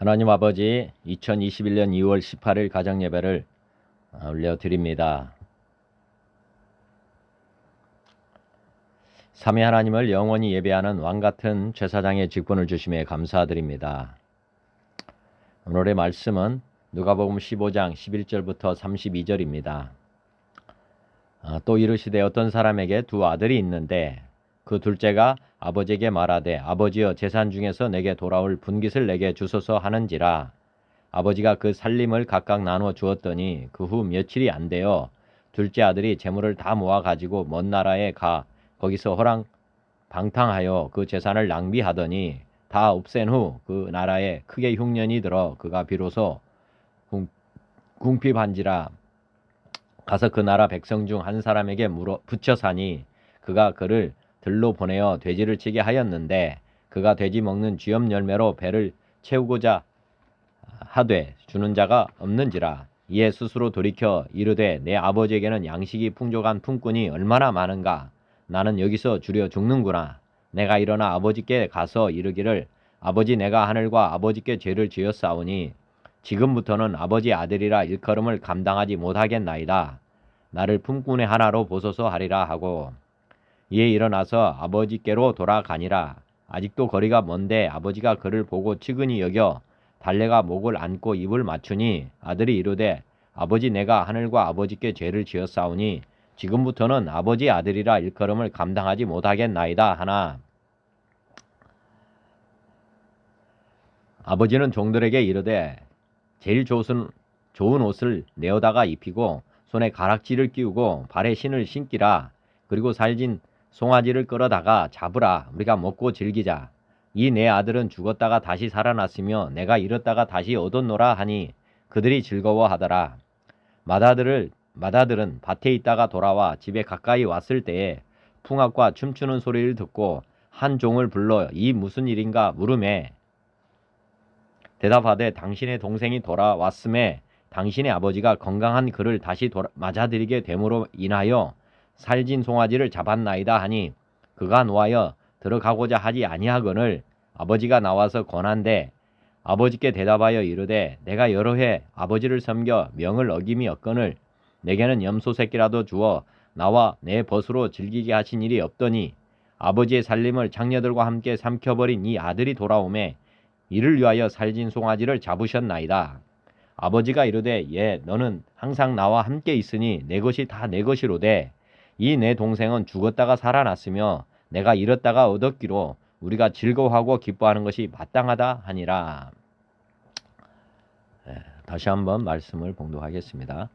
하나님 아버지, 2021년 2월 18일 가정예배를 올려드립니다. 삼위 하나님을 영원히 예배하는 왕같은 제사장의 직분을 주심에 감사드립니다. 오늘의 말씀은 누가복음 15장 11절부터 32절입니다. 또 이르시되 어떤 사람에게 두 아들이 있는데 그 둘째가 아버지에게 말하되 아버지여 재산 중에서 내게 돌아올 분깃을 내게 주소서 하는지라. 아버지가 그 살림을 각각 나누어 주었더니 그 후 며칠이 안 되어 둘째 아들이 재물을 다 모아 가지고 먼 나라에 가 거기서 방탕하여 그 재산을 낭비하더니 다 없앤 후 그 나라에 크게 흉년이 들어 그가 비로소 궁핍한지라. 가서 그 나라 백성 중 한 사람에게 붙여 사니 그가 그를 들로 보내어 돼지를 치게 하였는데 그가 돼지 먹는 쥐염 열매로 배를 채우고자 하되 주는 자가 없는지라. 이에 스스로 돌이켜 이르되 내 아버지에게는 양식이 풍족한 품꾼이 얼마나 많은가. 나는 여기서 주려 죽는구나. 내가 일어나 아버지께 가서 이르기를 아버지 내가 하늘과 아버지께 죄를 지었사오니 지금부터는 아버지 아들이라 일컬음을 감당하지 못하겠나이다. 나를 품꾼의 하나로 보소서 하리라 하고 이에 일어나서 아버지께로 돌아가니라. 아직도 거리가 먼데 아버지가 그를 보고 측은히 여겨 달래가 목을 안고 입을 맞추니 아들이 이르되 아버지 내가 하늘과 아버지께 죄를 지었사오니 지금부터는 아버지 아들이라 일컬음을 감당하지 못하겠나이다 하나. 아버지는 종들에게 이르되 제일 좋은 옷을 내어다가 입히고 손에 가락지를 끼우고 발에 신을 신기라. 그리고 살진 송아지를 끌어다가 잡으라. 우리가 먹고 즐기자. 이 내 아들은 죽었다가 다시 살아났으며 내가 잃었다가 다시 얻었노라 하니 그들이 즐거워하더라. 맏아들은 밭에 있다가 돌아와 집에 가까이 왔을 때에 풍악과 춤추는 소리를 듣고 한 종을 불러 이 무슨 일인가 물으매 대답하되 당신의 동생이 돌아왔음에 당신의 아버지가 건강한 그를 다시 맞아들이게 됨으로 인하여 살진 송아지를 잡았나이다 하니 그가 노하여 들어가고자 하지 아니하거늘 아버지가 나와서 권한대 아버지께 대답하여 이르되 내가 여러 해 아버지를 섬겨 명을 어김이 없거늘 내게는 염소 새끼라도 주어 나와 내 벗으로 즐기게 하신 일이 없더니 아버지의 살림을 장녀들과 함께 삼켜버린 이 아들이 돌아오매 이를 위하여 살진 송아지를 잡으셨나이다. 아버지가 이르되 너는 항상 나와 함께 있으니 내 것이 다 내 것이로되 이 내 동생은 죽었다가 살아났으며 내가 잃었다가 얻었기로 우리가 즐거워하고 기뻐하는 것이 마땅하다 하니라. 다시 한번 말씀을 봉독하겠습니다.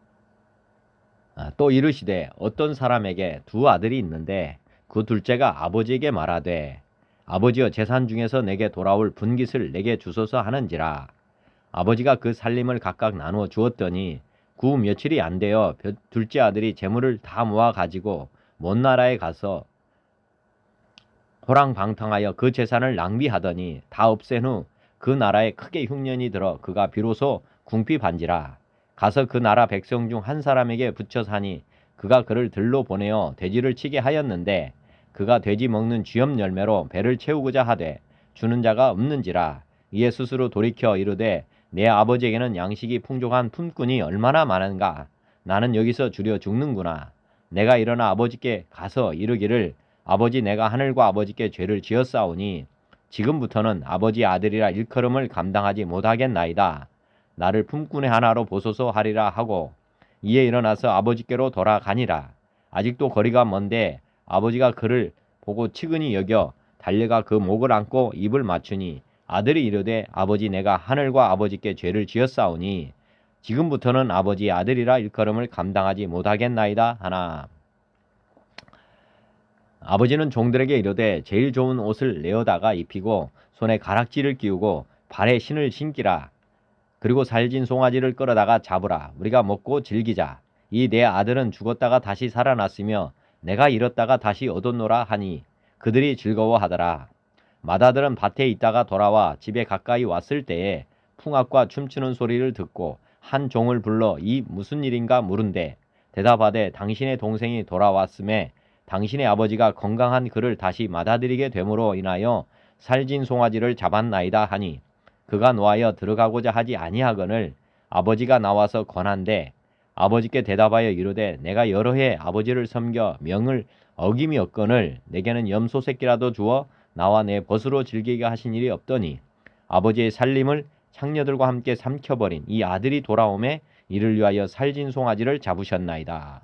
또 이르시되 어떤 사람에게 두 아들이 있는데 그 둘째가 아버지에게 말하되 아버지여 재산 중에서 내게 돌아올 분깃을 내게 주소서 하는지라. 아버지가 그 살림을 각각 나누어 주었더니 그 후 며칠이 안 되어 둘째 아들이 재물을 다 모아 가지고 먼 나라에 가서 호랑방탕하여 그 재산을 낭비하더니 다 없앤 후 그 나라에 크게 흉년이 들어 그가 비로소 궁핍한지라. 가서 그 나라 백성 중 한 사람에게 붙여 사니 그가 그를 들로 보내어 돼지를 치게 하였는데 그가 돼지 먹는 쥐염 열매로 배를 채우고자 하되 주는 자가 없는지라. 이에 스스로 돌이켜 이르되 내 아버지에게는 양식이 풍족한 품꾼이 얼마나 많은가. 나는 여기서 주려 죽는구나. 내가 일어나 아버지께 가서 이르기를 아버지 내가 하늘과 아버지께 죄를 지었사오니 지금부터는 아버지 아들이라 일컬음을 감당하지 못하겠나이다. 나를 품꾼의 하나로 보소서 하리라 하고 이에 일어나서 아버지께로 돌아가니라. 아직도 거리가 먼데 아버지가 그를 보고 측은히 여겨 달려가 그 목을 안고 입을 맞추니 아들이 이르되 아버지 내가 하늘과 아버지께 죄를 지었사오니 지금부터는 아버지 아들이라 일컬음을 감당하지 못하겠나이다 하나. 아버지는 종들에게 이르되 제일 좋은 옷을 내어다가 입히고 손에 가락지를 끼우고 발에 신을 신기라. 그리고 살진 송아지를 끌어다가 잡으라. 우리가 먹고 즐기자. 이 내 아들은 죽었다가 다시 살아났으며 내가 잃었다가 다시 얻었노라 하니 그들이 즐거워하더라. 맏아들은 밭에 있다가 돌아와 집에 가까이 왔을 때에 풍악과 춤추는 소리를 듣고 한 종을 불러 이 무슨 일인가 물은데 대답하되 당신의 동생이 돌아왔음에 당신의 아버지가 건강한 그를 다시 맞아들이게 됨으로 인하여 살진 송아지를 잡았나이다 하니 그가 노하여 들어가고자 하지 아니하거늘 아버지가 나와서 권한대 아버지께 대답하여 이르되 내가 여러 해 아버지를 섬겨 명을 어김이 없거늘 내게는 염소 새끼라도 주어 나와 내 벗으로 즐기게 하신 일이 없더니 아버지의 살림을 창녀들과 함께 삼켜버린 이 아들이 돌아오매 이를 위하여 살진 송아지를 잡으셨나이다.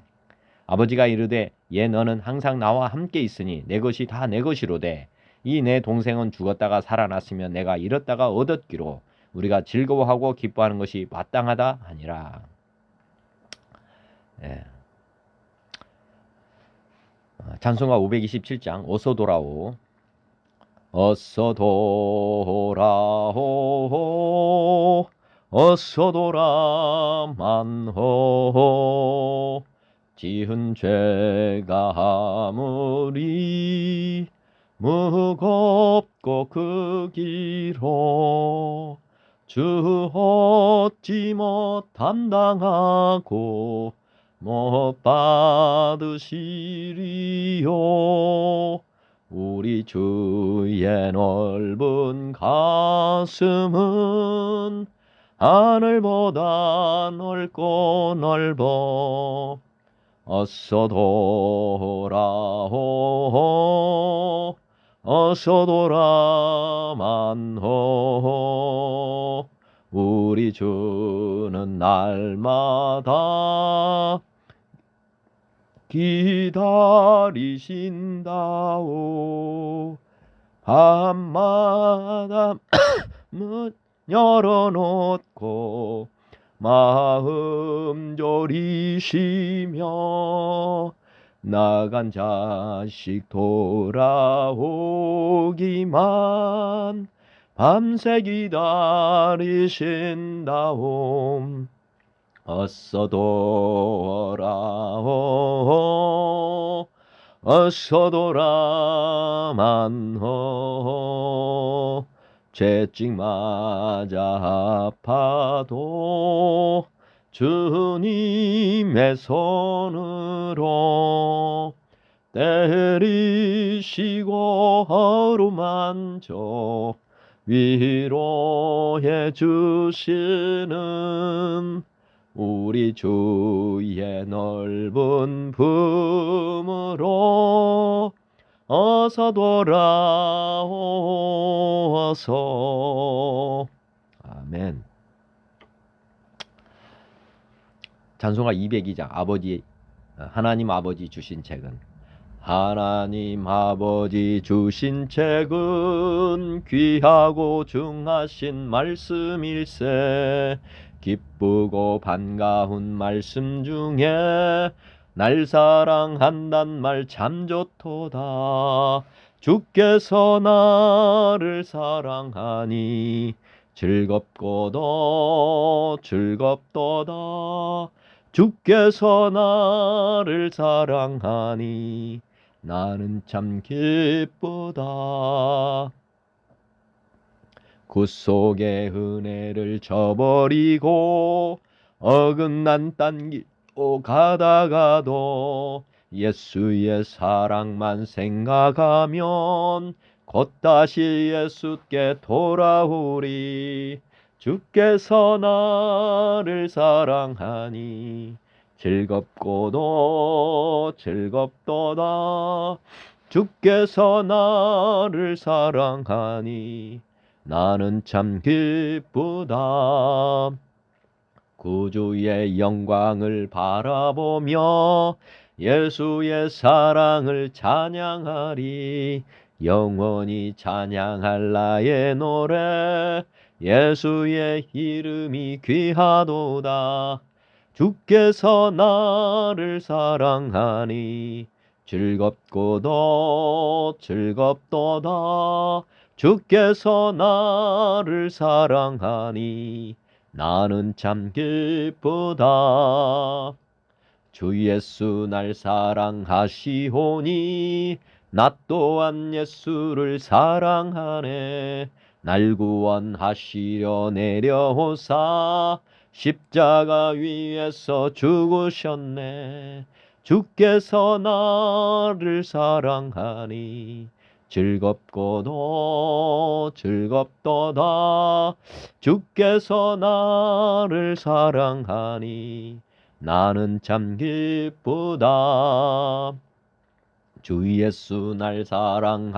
아버지가 이르되 얘 너는 항상 나와 함께 있으니 내 것이 다 내 것이로되 이 내 동생은 죽었다가 살아났으면 내가 잃었다가 얻었기로 우리가 즐거워하고 기뻐하는 것이 마땅하다 하니라. 예. 찬송가 527장 어서 돌아오. 어서 돌아오 어서 돌아만호 지은 죄가 아무리 무겁고 그 길로 주 어찌 못 담당하고 못 받으시리요 우리 주의 넓은 가슴은 하늘보다 넓고 넓어 어서 돌아오 어서 돌아만호 우리 주는 날마다 기다리신다오 밤마다 문 열어놓고 마음 졸이시며 나간 자식 돌아오기만 밤새 기다리신다옴 어서 돌아오 어서 돌아만호 죄찍 맞아 아파도 주님의 손으로 때리시고 어루만져 위로해 주시는 우리 주의 넓은 품으로 어서 돌아오소. 아멘. 찬송가 202장 하나님 아버지 주신 책은 하나님 아버지 주신 책은 귀하고 중하신 말씀일세 기쁘고 반가운 말씀 중에 날 사랑한단 말 참 좋도다 주께서 나를 사랑하니 즐겁고도 즐겁도다 주께서 나를 사랑하니 나는 참 기쁘다 구속의 은혜를 저버리고 어긋난 딴 길로 가다가도 예수의 사랑만 생각하면 곧 다시 예수께 돌아오리 주께서 나를 사랑하니 즐겁고도 즐겁도다 주께서 나를 사랑하니 나는 참 기쁘다 구주의 영광을 바라보며 예수의 사랑을 찬양하리 영원히 찬양할 나의 노래 예수의 이름이 귀하도다 주께서 나를 사랑하니 즐겁고도 즐겁도다 주께서 나를 사랑하니 나는 참 기쁘다 주 예수 날 사랑하시오니 나 또한 예수를 사랑하네 날 구원하시려 내려오사 십자가 위에서 죽으셨네 주께서 나를 사랑하니 즐겁고도 즐겁도다. 주께서 나를 사랑하니 나는 참 기쁘다. 주 예수 날 사랑하시오니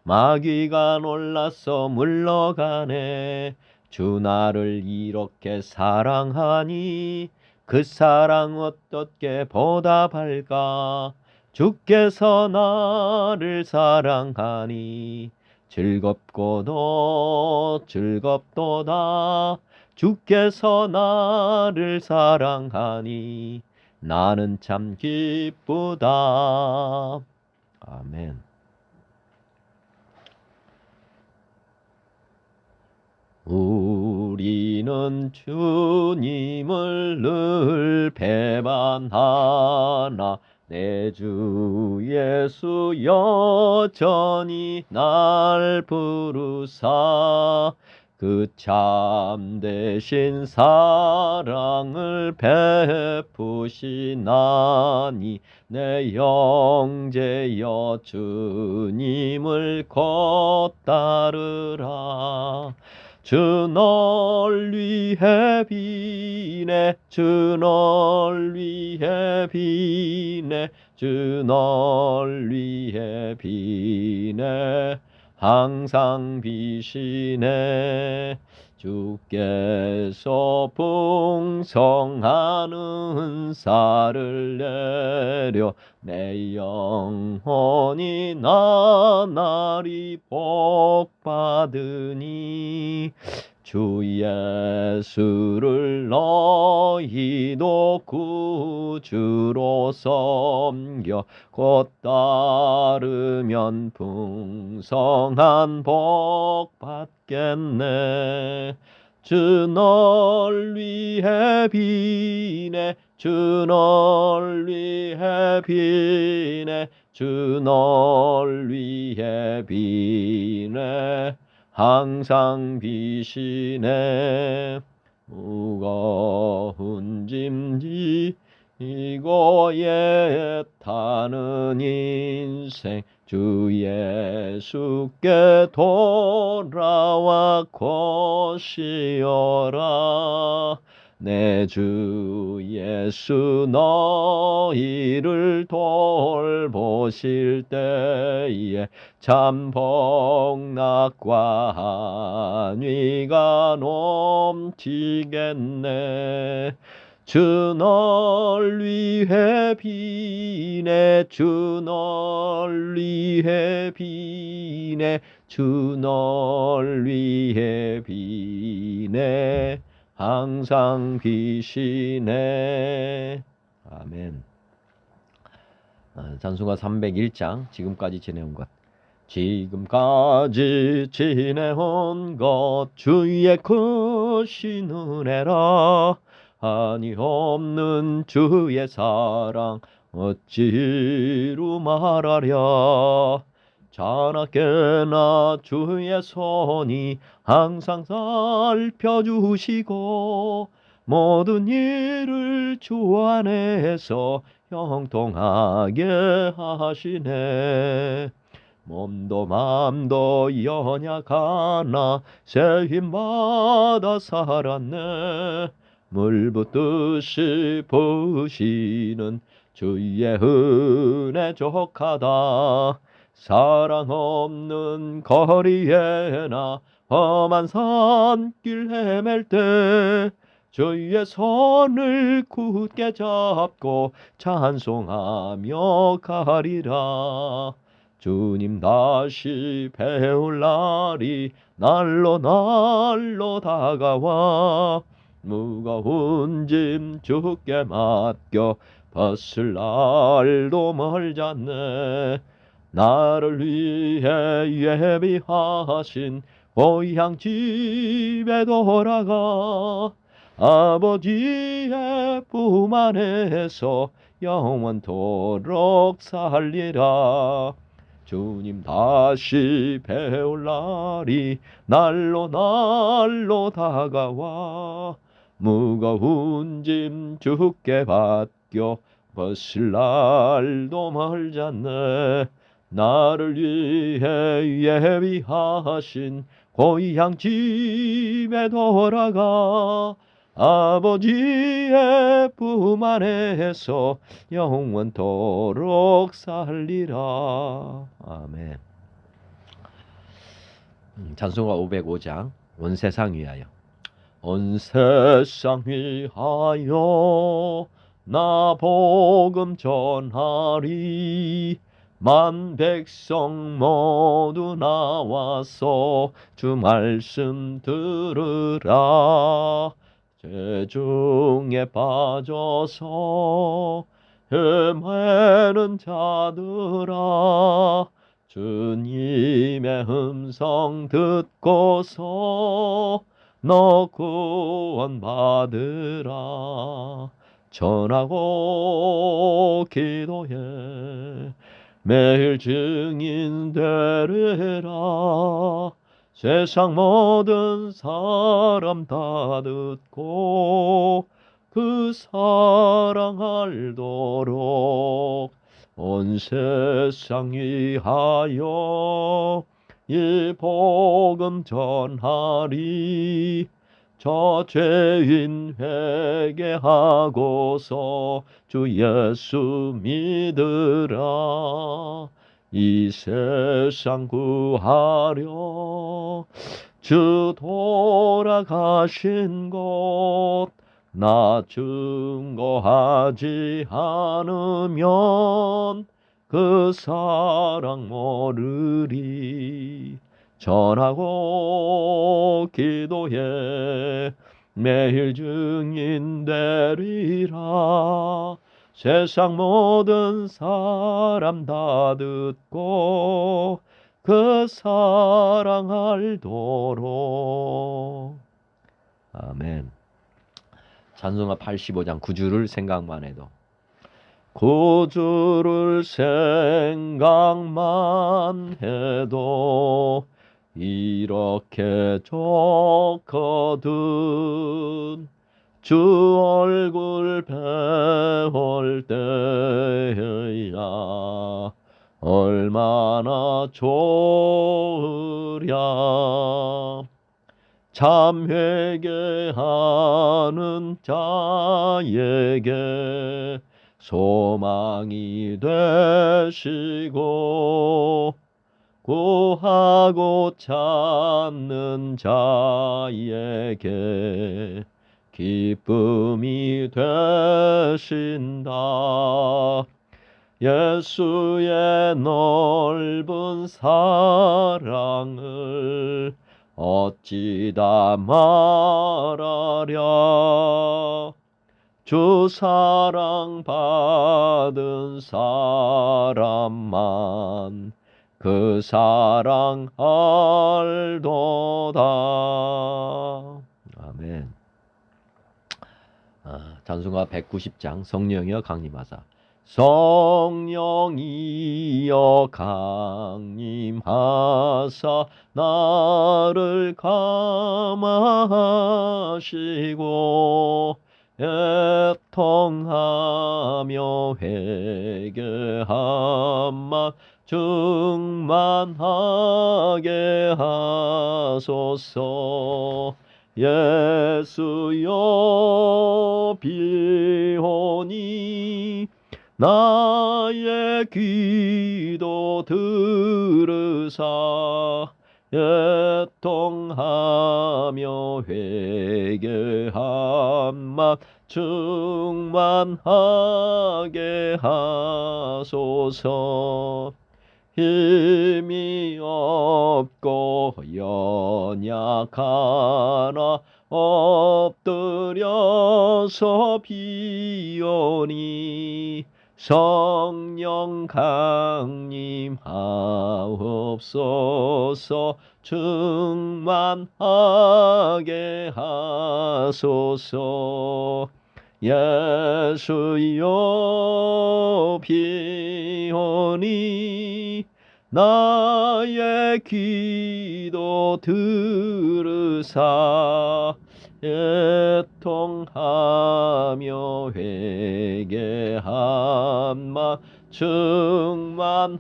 마귀가 놀라서 물러가네. 주 나를 이렇게 사랑하니 그 사랑 어떻게 보답할까. 주께서 나를 사랑하니 즐겁고도 즐겁도다. 주께서 나를 사랑하니 나는 참 기쁘다. 아멘. 우리는 주님을 늘 배반하나 내 주 예수 여전히 날 부르사 그 참되신 사랑을 베푸시나니 내 형제여 주님을 곧 따르라. 주 널 위해 비네 주 널 위해 비네 주 널 위해 비네 항상 비시네. 주께서 풍성한 은사를 내려 내 영혼이 나날이 복받으니 주 예수를 너희도 구주로 섬겨 곧 따르면 풍성한 복 받겠네. 주 널 위해 비네 주 널 위해 비네 주 널 위해 비네 항상 비시네. 무거운 짐 지고 애타는 인생 주 예수께 돌아와 곧 쉬어라. 내 주 예수 너희를 돌보실 때에 참 복락과 안위가 넘치겠네. 주 널 위해 비네 주 널 위해 비네 주 널 위해 비네 항상 비시네. 아멘. 찬송가 301장 지금까지 지내온 것. 지금까지 지내온 것 주의 크신 은혜라. 한이 없는 주의 사랑 어찌로 말하랴. 자나깨나 주의 손이 항상 살펴주시고 모든 일을 주 안에서 형통하게 하시네. 몸도 맘도 연약하나 새 힘받아 살았네. 물 붓듯이 부으시는 주의 은혜 족하다. 사랑 없는 거리에나 험한 산길 헤맬 때 주의 손을 굳게 잡고 찬송하며 가리라. 주님 다시 배울 날이 날로 다가와 무거운 짐 주께 맡겨 벗을 날도 멀잖네. 나를 위해 예비하신 고향 집에 돌아가 아버지의 품 안에서 영원토록 살리라. 주님 다시 배울 날이 날로 다가와 무거운 짐 주께 맡겨 벗을 날도 멀잖네. 나를 위해 예비하신 고향 집에 돌아가 아버지의 품 안에서 영원토록 살리라. 아멘. 찬송가 505장 온 세상 위하여. 온 세상 위하여 나 복음 전하리. 만 백성 모두 나와서 주 말씀 들으라. 죄 중에 빠져서 헤매는 자들아, 주님의 음성 듣고서 너 구원 받으라. 전하고 기도해 매일 증인 되리라. 세상 모든 사람 다 듣고 그 사랑 알도록 온 세상 위하여 이 복음 전하리. 저 죄인 회개하고서 주 예수 믿으라. 이 세상 구하려 주 돌아가신 곳 나 증거하지 않으면 그 사랑 모르리. 전하고 기도해 매일 증인 되리라. 세상 모든 사람 다 듣고 그 사랑 알도록. 아멘. 찬송가 85장 9주를 생각만 해도. 구주를 생각만 해도 이렇게 좋거든. 주 얼굴 배울 때야 얼마나 좋으랴. 참 회개하는 자에게 소망이 되시고 구하고 찾는 자에게 기쁨이 되신다. 예수의 넓은 사랑을 어찌 다 말하랴. 주 사랑 받은 사람만 그 사랑 알도다. 아멘. 찬송가 190장 성령이여 강림하사. 성령이여 강림하사 나를 감화하시고 애통하며 회개함마 충만하게 하소서. 예수여 비오니 나의 기도 들으사 애통하며 회개함마 충만하게 하소서. 힘이 없고 연약하나 엎드려서 비오니 성령 강림하옵소서. 충만하게 하소서. 예수여 비오니 나의 기도 들으사 애통하며 회개함마 충만하게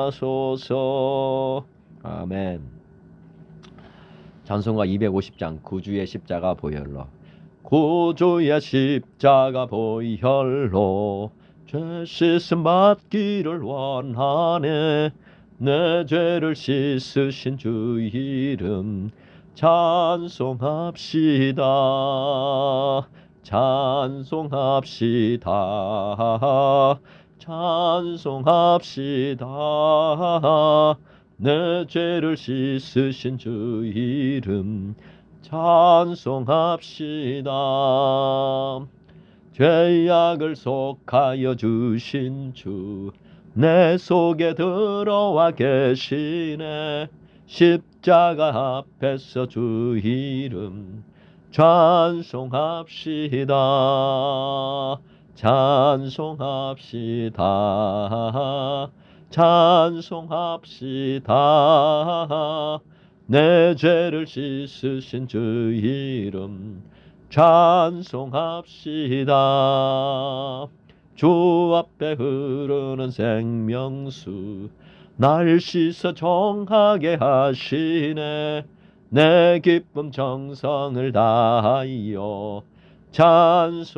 하소서. 아멘. 찬송가 250장 구주의 십자가 보혈로. 구주의 십자가 보혈로 죄 씻음 받기를 원하네. 내 죄를 씻으신 주 이름 찬송합시다. 찬송합시다. 찬송합시다. 내 죄를 씻으신 주 이름 찬송합시다. 죄악을 속하여 주신 주 내 속에 들어와 계시네. 십자가 앞에서 주 이름 찬송합시다. 찬송합시다. 찬송합시다. 내 죄를 씻으신 주 이름 찬송합시다. 주 앞에 흐르는 생명수 날 씻어 정하게 하시네. 내 기쁨 정성을 다하여 찬송합시다.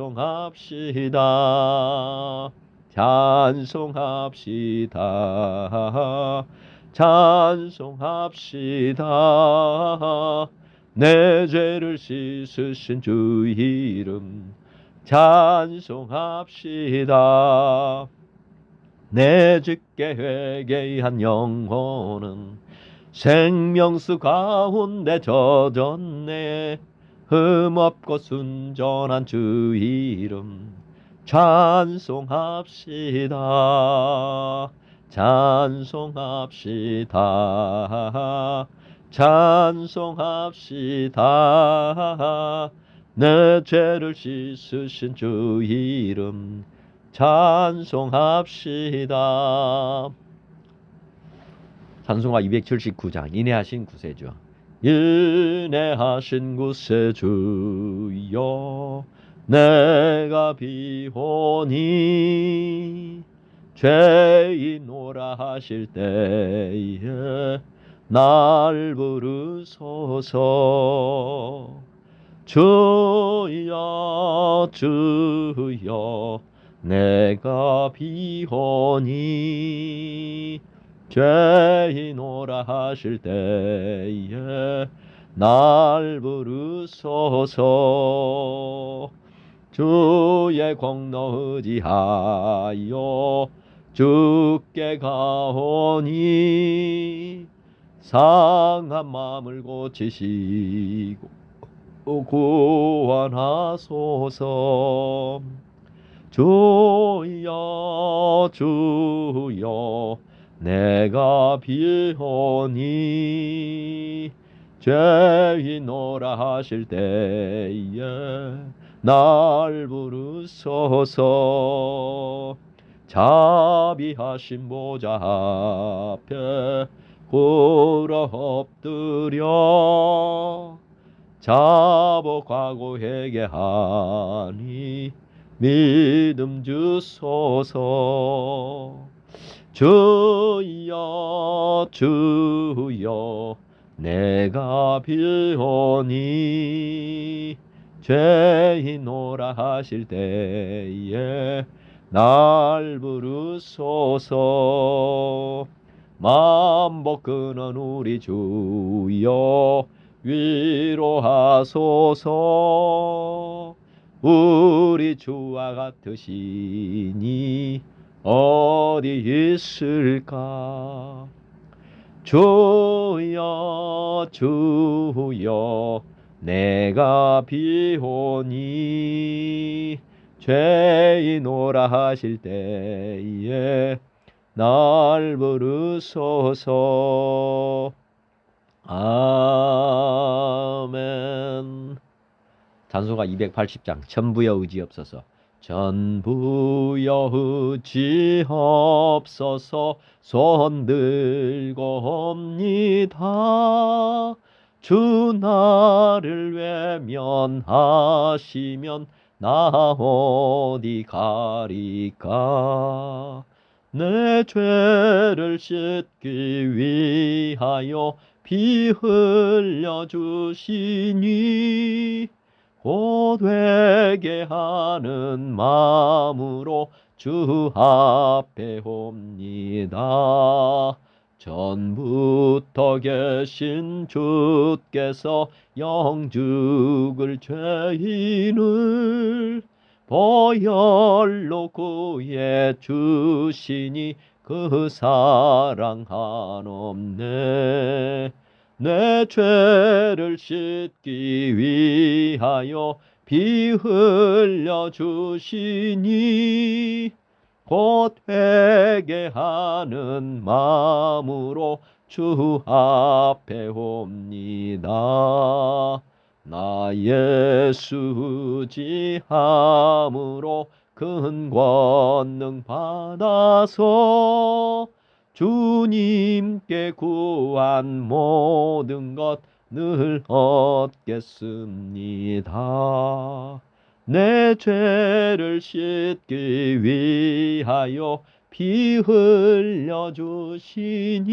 찬송합시다. 찬송합시다. 내 죄를 씻으신 주 이름 찬송합시다. 내 주께 회개한 영혼은 생명수 가운데 젖었네. 흠없고 순전한 주 이름 찬송합시다. 찬송합시다. 찬송합시다. 내 죄를 씻으신 주 이름 찬송합시다. 찬송가 279장 인내하신 구세주. 인내하신 구세주여 내가 비오니 죄인오라 하실 때에 날 부르소서. 주여 주여 내가 비오니 죄인오라 하실 때에 날 부르소서. 주의 공로 의지하여 주께 가오니 상한 마음을 고치시고 구원하소서. 주여 주여 내가 비오니 죄인오라 하실 때에 날 부르소서. 자비하신 보좌 앞에 꿇어 엎드려 자복하고 회개하니 믿음 주소서. 주여 주여 내가 비오니 죄인오라 하실 때에 날 부르소서. 만복 끊은 우리 주여 위로하소서. 우리 주와 같으시니 어디 있을까. 주여 주여 내가 비오니 죄인오라 하실 때에 날 부르소서. 아멘. 찬송가 280장 전부여 의지없어서. 전부여 의지없어서 손들고 옵니다. 주 나를 외면하시면 나 어디 가리까. 내 죄를 씻기 위하여 피 흘려 주시니 곧 회개하는 마음으로 주 앞에 옵니다. 전부터 계신 주께서 영죽을 죄인을 보혈로 구해 주시니 그 사랑 한없네. 내 죄를 씻기 위하여 피 흘려 주시니 곧 회개하는 마음으로 주 앞에 옵니다. 나 예수 의지함으로 큰 권능 받아서 주님께 구한 모든 것 늘 얻겠습니다. 내 죄를 씻기 위하여 피 흘려 주시니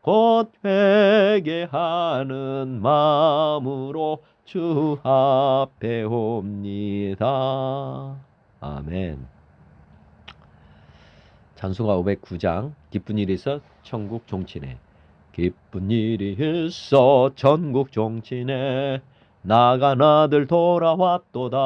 곧 회개하는 마음으로 주 앞에 옵니다. 아멘. 찬송가 509장 기쁜 일이 있어 천국 종치네. 기쁜 일이 있어 천국 종치네. 나간 아들 돌아왔도다.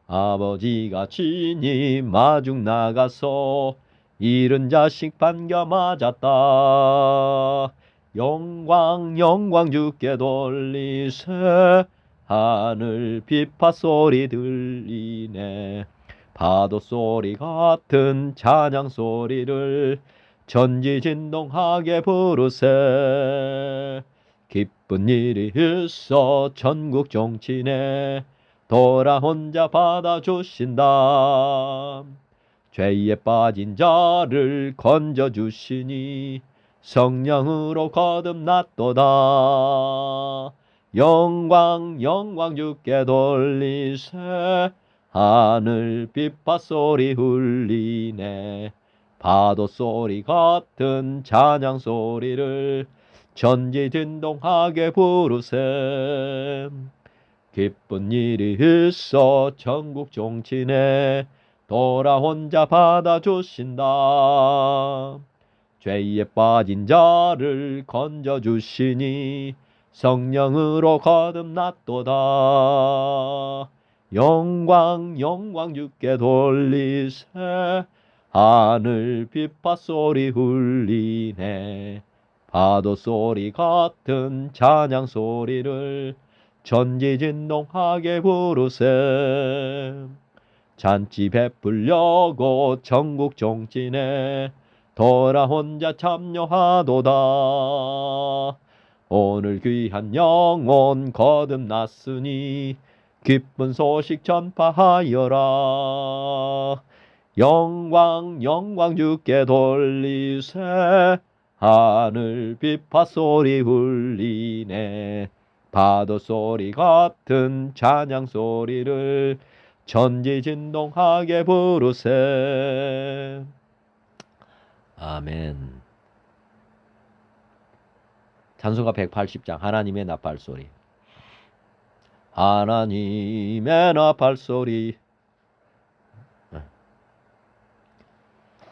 아버지가 친히 마중 나가서 잃은 자식 반겨 맞았다. 영광 영광 주께 돌리세. 하늘 비파 소리 들리네. 파도 소리 같은 찬양 소리를 전지진동하게 부르세. 기쁜 일이 있어 천국 종치네. 돌아온 자 받아주신다. 죄에 빠진 자를 건져주시니 성령으로 거듭났도다. 영광 영광 주께 돌리세. 하늘 비파 소리 울리네. 파도 소리 같은 찬양 소리를 전지진동하게 부르세. 기쁜 일이 있어 천국 종치네. 돌아온 자 받아주신다. 죄에 빠진 자를 건져주시니 성령으로 거듭났도다. 영광 영광 주께 돌리세. 하늘 비파 소리 울리네. 파도 소리 같은 찬양 소리를 전지진동하게 부르세. 잔치 베풀려고 천국 종치네. 돌아온 자 참여하도다. 오늘 귀한 영혼 거듭났으니 기쁜 소식 전파하여라. 영광 영광 주께 돌리세. 하늘 비파 소리 울리네. 파도 소리 같은 찬양 소리를 전지진동하게 부르세. 아멘. 찬송가 180장 하나님의 나팔소리. 하나님의 나팔소리.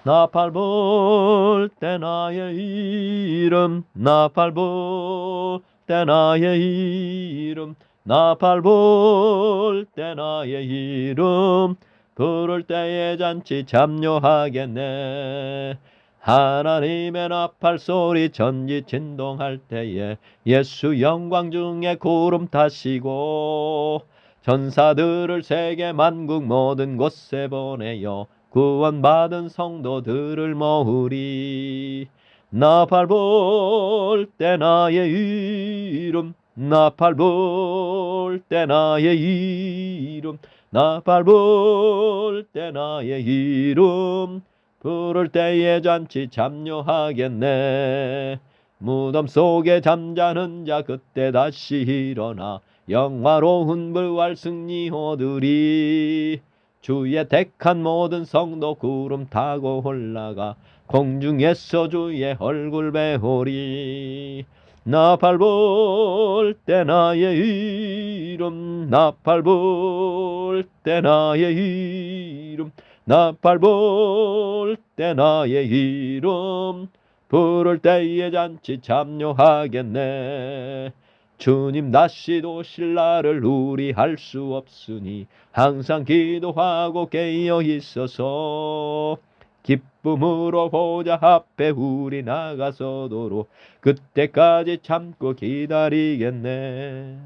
나팔 불 때 나의 이름. 나팔 불 때 나의 이름. 나팔 불 때 나의 이름. 부를 때에 잔치 참여하겠네. 하나님의 나팔 소리 전지 진동할 때에 예수 영광 중에 구름 타시고 전사들을 세계 만국 모든 곳에 보내어 구원받은 성도들을 모으리. 나팔 불 때 나의 이름. 나팔 불 때 나의 이름. 나팔 불 때 나의 이름. 부를 때에 잔치 참여하겠네. 무덤 속에 잠자는 자 그때 다시 일어나 영화로운 부활 승리 얻으리. 주의 택한 모든 성도 구름 타고 올라가 공중에서 주의 얼굴 배우리. 나팔 불 때 나의 이름, 나팔 불 때 나의 이름, 나팔 불 때 나의 이름, 부를 때에 잔치 참여하겠네. 주님 다시 오실 날을 우리 알 수 없으니 항상 기도하고 깨어 있어서 기쁨으로 보좌 앞에 우리 나가서도록 그때까지 참고 기다리겠네.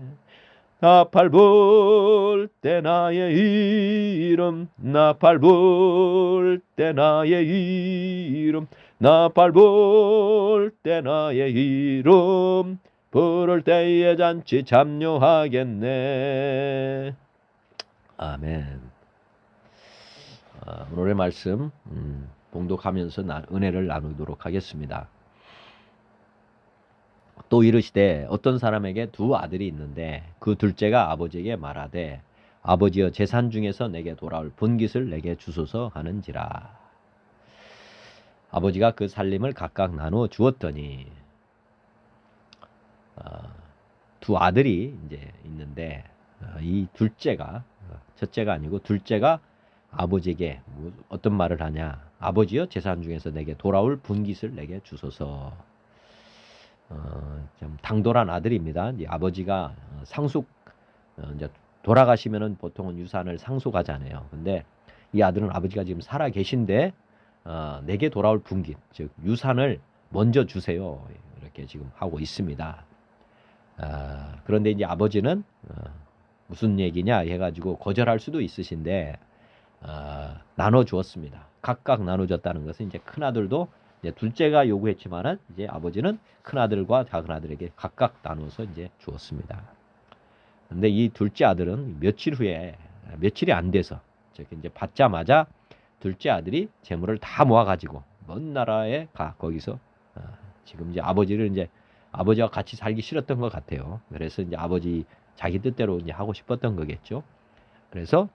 나팔 불 때 나의 이름, 나팔 불 때 나의 이름, 나팔 불 때 나의 이름, 부를 때에 잔치 참여하겠네. 아멘. 오늘의 말씀 봉독하면서 은혜를 나누도록 하겠습니다. 또 이르시되 어떤 사람에게 두 아들이 있는데 그 둘째가 아버지에게 말하되 아버지여 재산 중에서 내게 돌아올 분깃을 내게 주소서 하는지라. 아버지가 그 살림을 각각 나누어 주었더니 두 아들이 이제 있는데 이 둘째가 첫째가 아니고 둘째가 아버지에게 어떤 말을 하냐. 아버지여 재산 중에서 내게 돌아올 분깃을 내게 주소서. 좀 당돌한 아들입니다. 이제 아버지가 상속 이제 돌아가시면은 보통은 유산을 상속하잖아요. 근데 이 아들은 아버지가 지금 살아 계신데 내게 돌아올 분깃, 즉 유산을 먼저 주세요. 이렇게 지금 하고 있습니다. 그런데 이제 아버지는 무슨 얘기냐 해가지고 거절할 수도 있으신데 나눠 주었습니다. 각각 나눠 줬다는 것은 이제 큰 아들도 이제 둘째가 요구했지만은 이제 아버지는 큰 아들과 작은 아들에게 각각 나눠서 이제 주었습니다. 근데 이 둘째 아들은 며칠 후에 며칠이 안 돼서 저렇게 이제 받자마자 둘째 아들이 재물을 다 모아가지고 먼 나라에 가 거기서 지금 이제 아버지를 이제 아버지와 같이 살기 싫었던 것 같아요. 그래서 이제 아버지 자기 뜻대로 이제 하고 싶었던 거겠죠. 그래서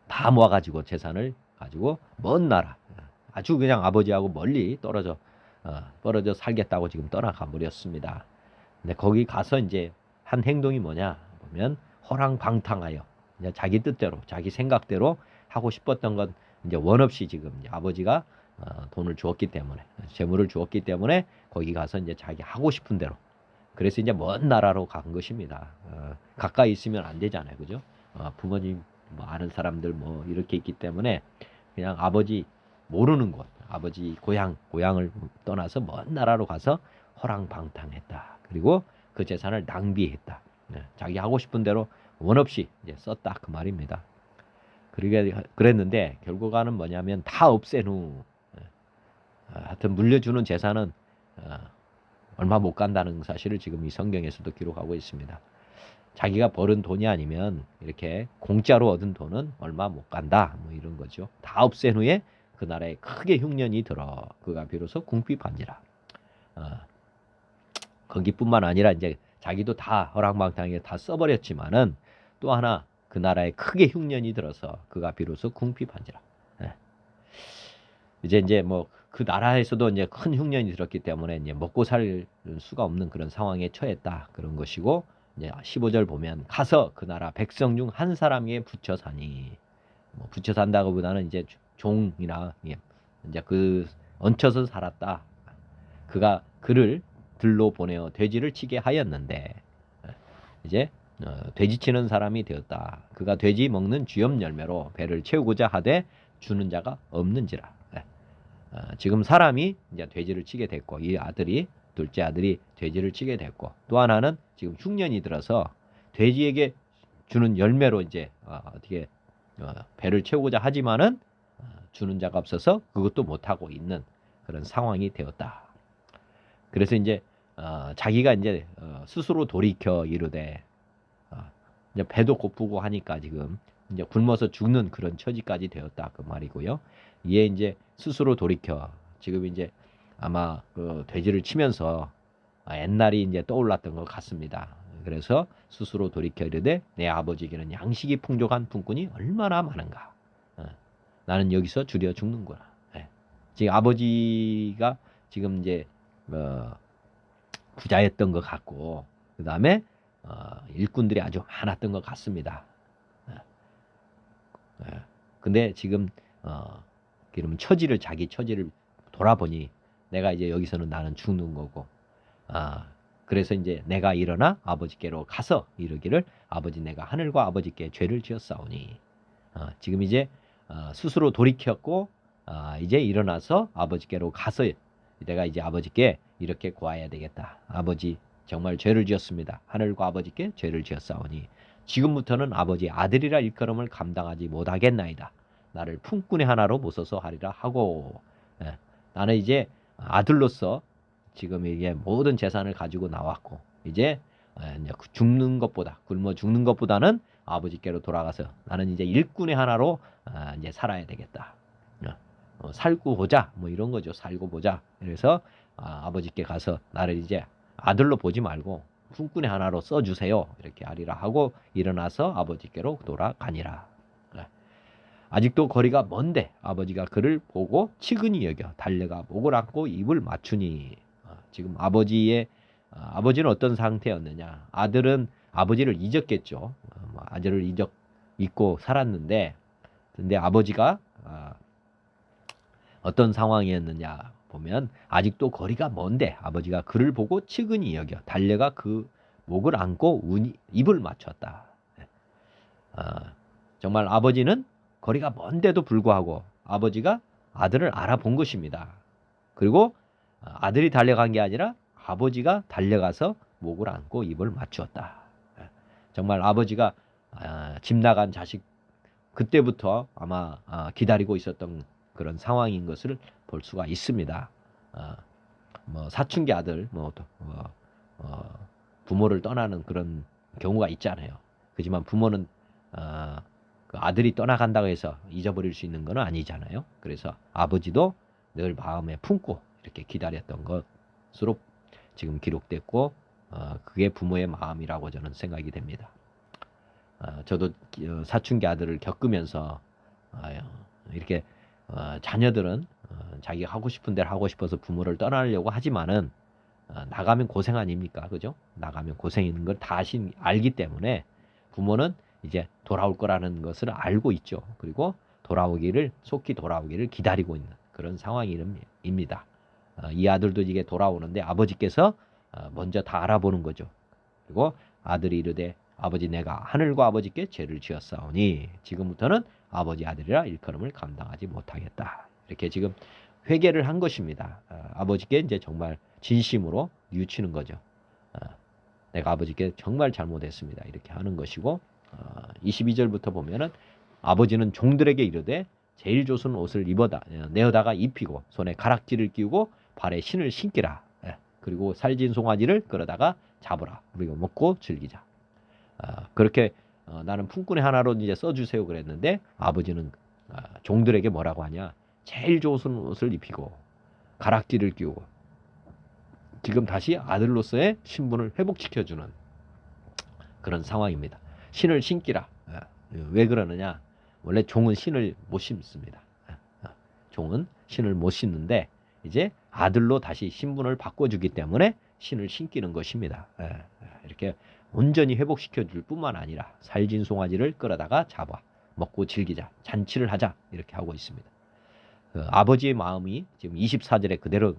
다 모아가지고 재산을 가지고 먼 나라 아주 그냥 아버지하고 멀리 떨어져 살겠다고 지금 떠나가 버렸습니다. 근데 거기 가서 이제 한 행동이 뭐냐 보면 호랑방탕하여 이제 자기 뜻대로 자기 생각대로 하고 싶었던 건 이제 원 없이 지금 이제 아버지가 돈을 주었기 때문에 재물을 주었기 때문에 거기 가서 이제 자기 하고 싶은 대로 그래서 이제 먼 나라로 간 것입니다. 가까이 있으면 안 되잖아요, 그죠? 부모님 뭐 아는 사람들 뭐 이렇게 있기 때문에 그냥 아버지 모르는 곳, 아버지 고향을 떠나서 먼 나라로 가서 호랑방탕했다. 그리고 그 재산을 낭비했다. 자기 하고 싶은 대로 원 없이 이제 썼다 그 말입니다. 그랬는데 결과는 뭐냐면 다 없앤 후 하여튼 물려주는 재산은 얼마 못 간다는 사실을 지금 이 성경에서도 기록하고 있습니다. 자기가 벌은 돈이 아니면 이렇게 공짜로 얻은 돈은 얼마 못 간다 뭐 이런 거죠. 다 없앤 후에 그 나라에 크게 흉년이 들어 그가 비로소 궁핍한지라. 거기뿐만 아니라 이제 자기도 다 허랑방탕하게 다 써버렸지만은 또 하나 그 나라에 크게 흉년이 들어서 그가 비로소 궁핍한지라. 이제 뭐 그 나라에서도 이제 큰 흉년이 들었기 때문에 이제 먹고 살 수가 없는 그런 상황에 처했다 그런 것이고 이제 15절 보면 가서 그 나라 백성 중 한 사람에게 붙여 사니 뭐 붙여 산다고보다는 이제 종이나 이제 그 얹혀서 살았다. 그가 그를 들로 보내어 돼지를 치게 하였는데 이제 돼지 치는 사람이 되었다. 그가 돼지 먹는 쥐염 열매로 배를 채우고자 하되 주는 자가 없는지라. 지금 사람이 이제 돼지를 치게 됐고 이 아들이 둘째 아들이 돼지를 치게 됐고 또 하나는 지금 흉년이 들어서 돼지에게 주는 열매로 이제 어떻게 배를 채우고자 하지만은 주는 자가 없어서 그것도 못 하고 있는 그런 상황이 되었다. 그래서 이제 자기가 이제 스스로 돌이켜 이르되 이제 배도 고프고 하니까 지금 이제 굶어서 죽는 그런 처지까지 되었다 그 말이고요. 이에 이제 스스로 돌이켜 지금 이제 아마 그 돼지를 치면서 옛날이 이제 떠올랐던 것 같습니다. 그래서 스스로 돌이켜 이르되 내 아버지에게는 양식이 풍족한 품꾼이 얼마나 많은가. 나는 여기서 주려 죽는구나. 지금 아버지가 지금 이제 부자였던 것 같고 그 다음에 일꾼들이 아주 많았던 것 같습니다. 근데 지금 그러면 자기 처지를 돌아보니 내가 이제 여기서는 나는 죽는 거고 그래서 이제 내가 일어나 아버지께로 가서 이르기를 아버지 내가 하늘과 아버지께 죄를 지었사오니 지금 이제 스스로 돌이켰고 이제 일어나서 아버지께로 가서 내가 이제 아버지께 이렇게 고하여야 되겠다. 아버지 정말 죄를 지었습니다. 하늘과 아버지께 죄를 지었사오니 지금부터는 아버지 아들이라 일컬음을 감당하지 못하겠나이다. 나를 품꾼의 하나로 모셔서 하리라 하고 나는 이제 아들로서 지금 이게 모든 재산을 가지고 나왔고 이제 죽는 것보다 굶어 죽는 것보다는 아버지께로 돌아가서 나는 이제 일꾼의 하나로 이제 살아야 되겠다. 살고 보자 뭐 이런 거죠. 살고 보자. 그래서 아버지께 가서 나를 이제 아들로 보지 말고 품꾼의 하나로 써주세요. 이렇게 하리라 하고 일어나서 아버지께로 돌아가니라. 아직도 거리가 먼데 아버지가 그를 보고 치근히 여겨 달려가 목을 안고 입을 맞추니 지금 아버지는 어떤 상태였느냐. 아들은 아버지를 잊었겠죠. 아들을 잊고 살았는데 근데 아버지가 어떤 상황이었느냐 보면 아직도 거리가 먼데 아버지가 그를 보고 치근히 여겨 달려가 그 목을 안고 입을 맞췄다. 정말 아버지는 거리가 먼데도 불구하고 아버지가 아들을 알아본 것입니다. 그리고 아들이 달려간 게 아니라 아버지가 달려가서 목을 안고 입을 맞추었다. 정말 아버지가 집 나간 자식 그때부터 아마 기다리고 있었던 그런 상황인 것을 볼 수가 있습니다. 뭐 사춘기 아들 부모를 떠나는 그런 경우가 있잖아요. 그렇지만 부모는 그 아들이 떠나간다고 해서 잊어버릴 수 있는 건 아니잖아요. 그래서 아버지도 늘 마음에 품고 이렇게 기다렸던 것으로 지금 기록됐고 그게 부모의 마음이라고 저는 생각이 됩니다. 저도 사춘기 아들을 겪으면서 이렇게 자녀들은 자기가 하고 싶은 대로 하고 싶어서 부모를 떠나려고 하지만은 나가면 고생 아닙니까? 그죠? 나가면 고생인 걸 다 알기 때문에 부모는 이제 돌아올 거라는 것을 알고 있죠. 그리고 속히 돌아오기를 기다리고 있는 그런 상황입니다. 이 아들도 이게 돌아오는데 아버지께서 먼저 다 알아보는 거죠. 그리고 아들이 이르되 아버지 내가 하늘과 아버지께 죄를 지었사오니 지금부터는 아버지 아들이라 일컬음을 감당하지 못하겠다. 이렇게 지금 회개를 한 것입니다. 아버지께 이제 정말 진심으로 뉘우치는 거죠. 내가 아버지께 정말 잘못했습니다. 이렇게 하는 것이고 22절부터 보면은 아버지는 종들에게 이르되 제일 좋은 옷을 내어다가 입히고 손에 가락지를 끼우고 발에 신을 신기라. 그리고 살진 송아지를 끌어다가 잡으라. 우리가 먹고 즐기자. 그렇게 나는 품꾼의 하나로 이제 써주세요 그랬는데 아버지는 종들에게 뭐라고 하냐. 제일 좋은 옷을 입히고 가락지를 끼우고 지금 다시 아들로서의 신분을 회복시켜주는 그런 상황입니다. 신을 신기라. 왜 그러느냐. 원래 종은 신을 못 신습니다. 종은 신을 못 신는데 이제 아들로 다시 신분을 바꿔주기 때문에 신을 신기는 것입니다. 이렇게 온전히 회복시켜줄 뿐만 아니라 살진 송아지를 끌어다가 잡아 먹고 즐기자 잔치를 하자 이렇게 하고 있습니다. 아버지의 마음이 지금 24절에 그대로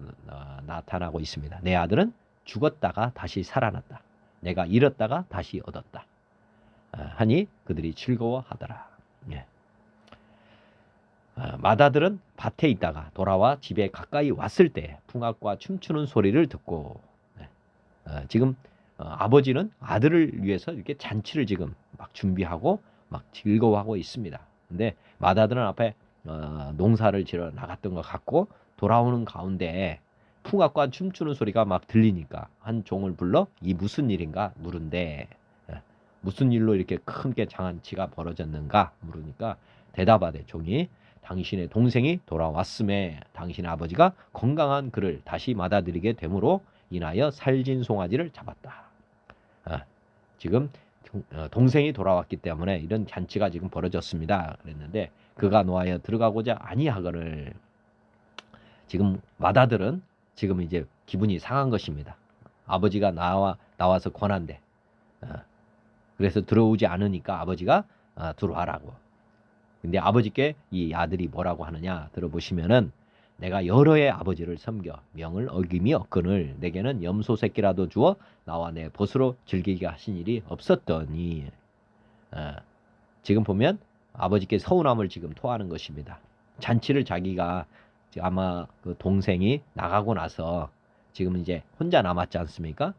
나타나고 있습니다. 내 아들은 죽었다가 다시 살아났다. 내가 잃었다가 다시 얻었다. 하니 그들이 즐거워하더라. 맏아들은 밭에 있다가 돌아와 집에 가까이 왔을 때 풍악과 춤추는 소리를 듣고 지금 아버지는 아들을 위해서 이렇게 잔치를 지금 막 준비하고 막 즐거워하고 있습니다. 근데 맏아들은 앞에 농사를 지러 나갔던 것 같고 돌아오는 가운데 풍악과 춤추는 소리가 막 들리니까 한 종을 불러 이 무슨 일인가 물은데 무슨 일로 이렇게 크게 잔치가 벌어졌는가 물으니까 대답하되 종이 당신의 동생이 돌아왔음에 당신의 아버지가 건강한 그를 다시 받아들이게 되므로 인하여 살진 송아지를 잡았다. 지금 동생이 돌아왔기 때문에 이런 잔치가 지금 벌어졌습니다. 그랬는데 그가 노하여 들어가고자 아니하거늘. 지금 맏아들은 지금 이제 기분이 상한 것입니다. 아버지가 나와서 권한대. 그래서 들어오지 않으니까 아버지가 들어와라고. 근데 아버지께 이 아들이 뭐라고 하느냐 들어보시면은, 내가 여러 해 아버지를 섬겨 명을 어김이 없거늘 내게는 염소 새끼라도 주어 나와 내 벗으로 즐기게 하신 일이 없었더니. 지금 보면 아버지께 서운함을 지금 토하는 것입니다. 잔치를 자기가 아마 그 동생이 나가고 나서 지금 이제 혼자 남았지 않습니까?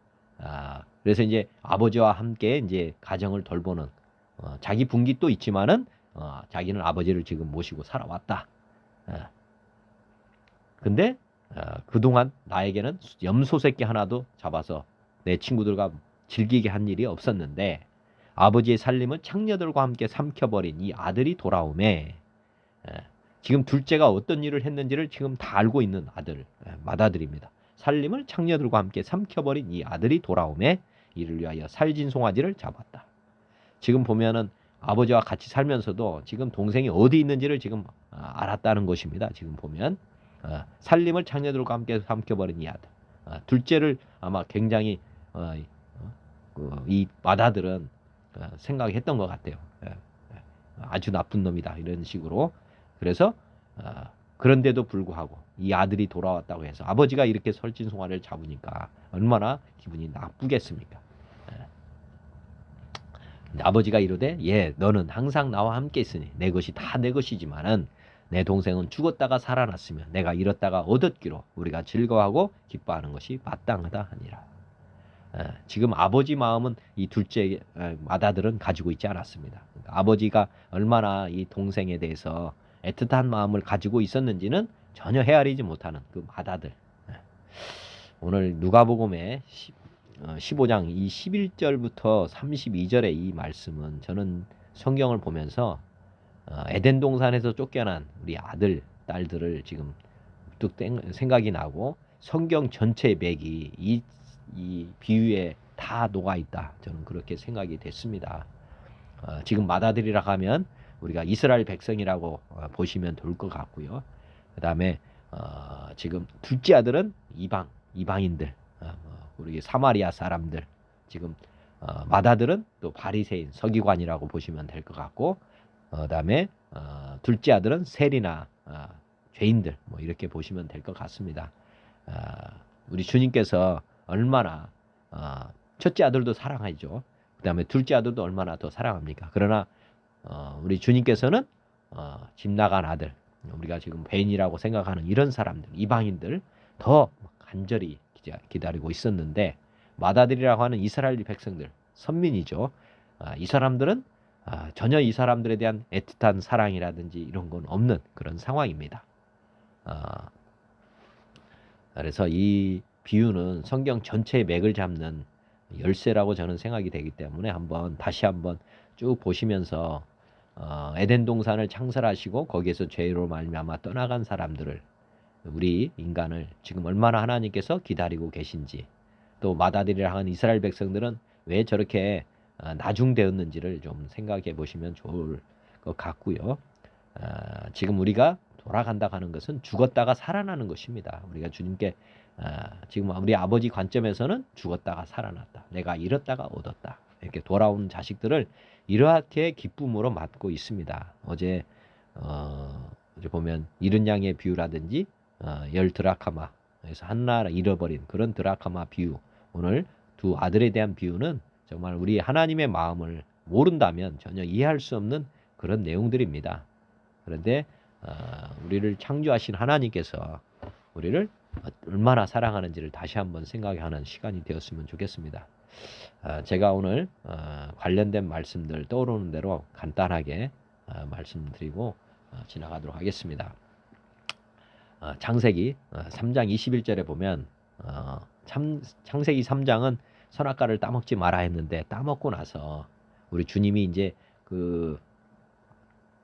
그래서 이제 아버지와 함께 이제 가정을 돌보는, 자기 분기 또 있지만은 자기는 아버지를 지금 모시고 살아왔다. 근데 그동안 나에게는 염소 새끼 하나도 잡아서 내 친구들과 즐기게 한 일이 없었는데 아버지의 살림을 창녀들과 함께 삼켜버린 이 아들이 돌아오매, 지금 둘째가 어떤 일을 했는지를 지금 다 알고 있는 아들, 맏아들입니다. 살림을 창녀들과 함께 삼켜버린 이 아들이 돌아오매 이를 위하여 살진 송아지를 잡았다. 지금 보면은 아버지와 같이 살면서도 지금 동생이 어디 있는지를 지금 알았다는 것입니다. 지금 보면 살림을 창녀들과 함께 삼켜버린 이 아들. 둘째를 아마 굉장히 이 맏아들은 생각했던 것 같아요. 아주 나쁜 놈이다 이런 식으로. 그래서 그런데도 불구하고 이 아들이 돌아왔다고 해서 아버지가 이렇게 설진송아를 잡으니까 얼마나 기분이 나쁘겠습니까? 근데 아버지가 이르되, 예, 너는 항상 나와 함께 있으니 내 것이 다 내 것이지만은 내 동생은 죽었다가 살아났으며 내가 잃었다가 얻었기로 우리가 즐거워하고 기뻐하는 것이 마땅하다 하니라. 지금 아버지 마음은 이 둘째 맏아들은 가지고 있지 않았습니다. 그러니까 아버지가 얼마나 이 동생에 대해서 애틋한 마음을 가지고 있었는지는 전혀 헤아리지 못하는 그 맏아들. 오늘 누가복음의 15장 이 11절부터 32절의 이 말씀은 저는 성경을 보면서 에덴 동산에서 쫓겨난 우리 아들, 딸들을 지금 뚝 생각이 나고 성경 전체의 맥이 이 비유에 다 녹아있다. 저는 그렇게 생각이 됐습니다. 지금 맏아들이라 하면 우리가 이스라엘 백성이라고 보시면 될 것 같고요. 그 다음에 지금 둘째 아들은 이방인들, 우리 사마리아 사람들, 지금 맏아들은 또 바리새인 서기관이라고 보시면 될 것 같고, 그다음에 둘째 아들은 세리나 죄인들, 뭐 이렇게 보시면 될 것 같습니다. 우리 주님께서 얼마나 첫째 아들도 사랑하죠. 그다음에 둘째 아들도 얼마나 더 사랑합니까? 그러나 우리 주님께서는 집 나간 아들, 우리가 지금 죄인이라고 생각하는 이런 사람들, 이방인들 더 간절히 기다리고 있었는데, 맏아들이라고 하는 이스라엘 백성들, 선민이죠. 이 사람들은 전혀 이 사람들에 대한 애틋한 사랑이라든지 이런 건 없는 그런 상황입니다. 그래서 이 비유는 성경 전체의 맥을 잡는 열쇠라고 저는 생각이 되기 때문에 다시 한번 쭉 보시면서 에덴 동산을 창설하시고 거기에서 죄로 말미암아 떠나간 사람들을, 우리 인간을 지금 얼마나 하나님께서 기다리고 계신지, 또 맏아들이라 하는 이스라엘 백성들은 왜 저렇게 나중되었는지를 좀 생각해 보시면 좋을 것 같고요. 지금 우리가 돌아간다 하는 것은 죽었다가 살아나는 것입니다. 우리가 주님께 지금 우리 아버지 관점에서는 죽었다가 살아났다, 내가 잃었다가 얻었다, 이렇게 돌아온 자식들을 이렇게 기쁨으로 맞고 있습니다. 어제 보면 잃은 양의 비유라든지 열 드라카마에서 한나라 잃어버린 그런 드라카마 비유, 오늘 두 아들에 대한 비유는 정말 우리 하나님의 마음을 모른다면 전혀 이해할 수 없는 그런 내용들입니다. 그런데 우리를 창조하신 하나님께서 우리를 얼마나 사랑하는지를 다시 한번 생각하는 시간이 되었으면 좋겠습니다. 제가 오늘 관련된 말씀들 떠오르는 대로 간단하게 말씀드리고 지나가도록 하겠습니다. 창세기 3장 21절에 보면 창세기 3장은 선악과를 따먹지 마라 했는데 따먹고 나서 우리 주님이 이제 그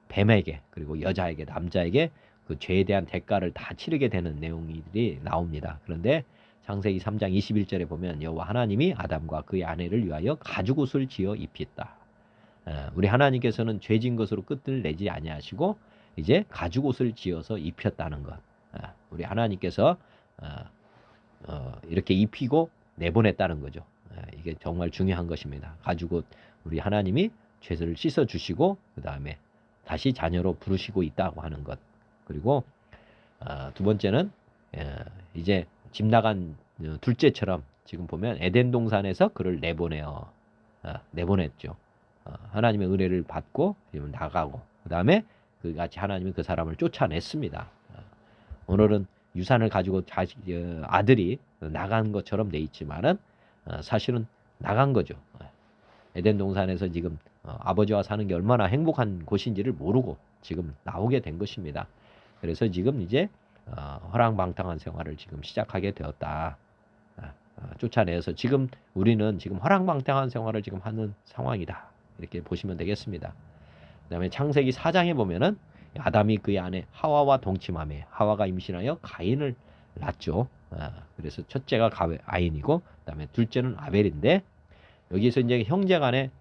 뱀에게, 그리고 여자에게, 남자에게 그 죄에 대한 대가를 다 치르게 되는 내용들이 나옵니다. 그런데 창세기 3장 21절에 보면 여호와 하나님이 아담과 그의 아내를 위하여 가죽옷을 지어 입혔다. 우리 하나님께서는 죄진 것으로 끝을 내지 아니하시고 이제 가죽옷을 지어서 입혔다는 것. 우리 하나님께서 이렇게 입히고 내보냈다는 거죠. 이게 정말 중요한 것입니다. 가죽옷 우리 하나님이 죄를 씻어 주시고 그 다음에 다시 자녀로 부르시고 있다고 하는 것. 그리고 두 번째는 이제 집 나간 둘째처럼 지금 보면 에덴 동산에서 그를 내보냈죠. 하나님의 은혜를 받고 지금 나가고 그 다음에 그같이 하나님이 그 사람을 쫓아냈습니다. 오늘은 유산을 가지고 아들이 나간 것처럼 돼 있지만은 사실은 나간 거죠. 에덴 동산에서 지금 아버지와 사는 게 얼마나 행복한 곳인지를 모르고 지금 나오게 된 것입니다. 그래서 지금 이제 허랑방탕한 생활을 지금 시작하게 되었다. 쫓아내서 지금 우리는 지금 허랑방탕한 생활을 지금 하는 상황이다. 이렇게 보시면 되겠습니다. 그다음에 창세기 4장에 보면은 아담이 그의 아내 하와와 동침하며 하와가 임신하여 가인을 낳죠. 그래서 첫째가 가인이고 그다음에 둘째는 아벨인데 여기서 이제 형제간에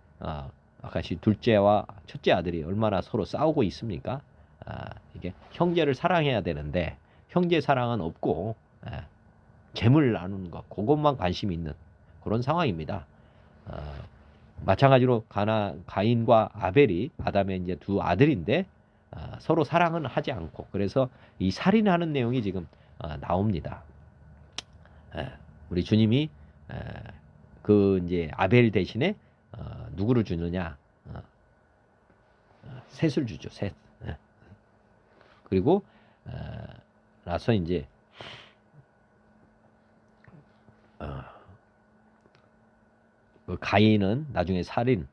아까시 둘째와 첫째 아들이 얼마나 서로 싸우고 있습니까? 이게 형제를 사랑해야 되는데 형제 사랑은 없고 재물 나누는 것 그것만 관심이 있는 그런 상황입니다. 마찬가지로 가인과 아벨이 아담의 이제 두 아들인데 서로 사랑은 하지 않고 그래서 이 살인하는 내용이 지금 나옵니다. 우리 주님이 그 이제 아벨 대신에 누구를 주느냐? 셋을 주죠. 셋. 그리고 나서 이제 그 가인은 나중에 살인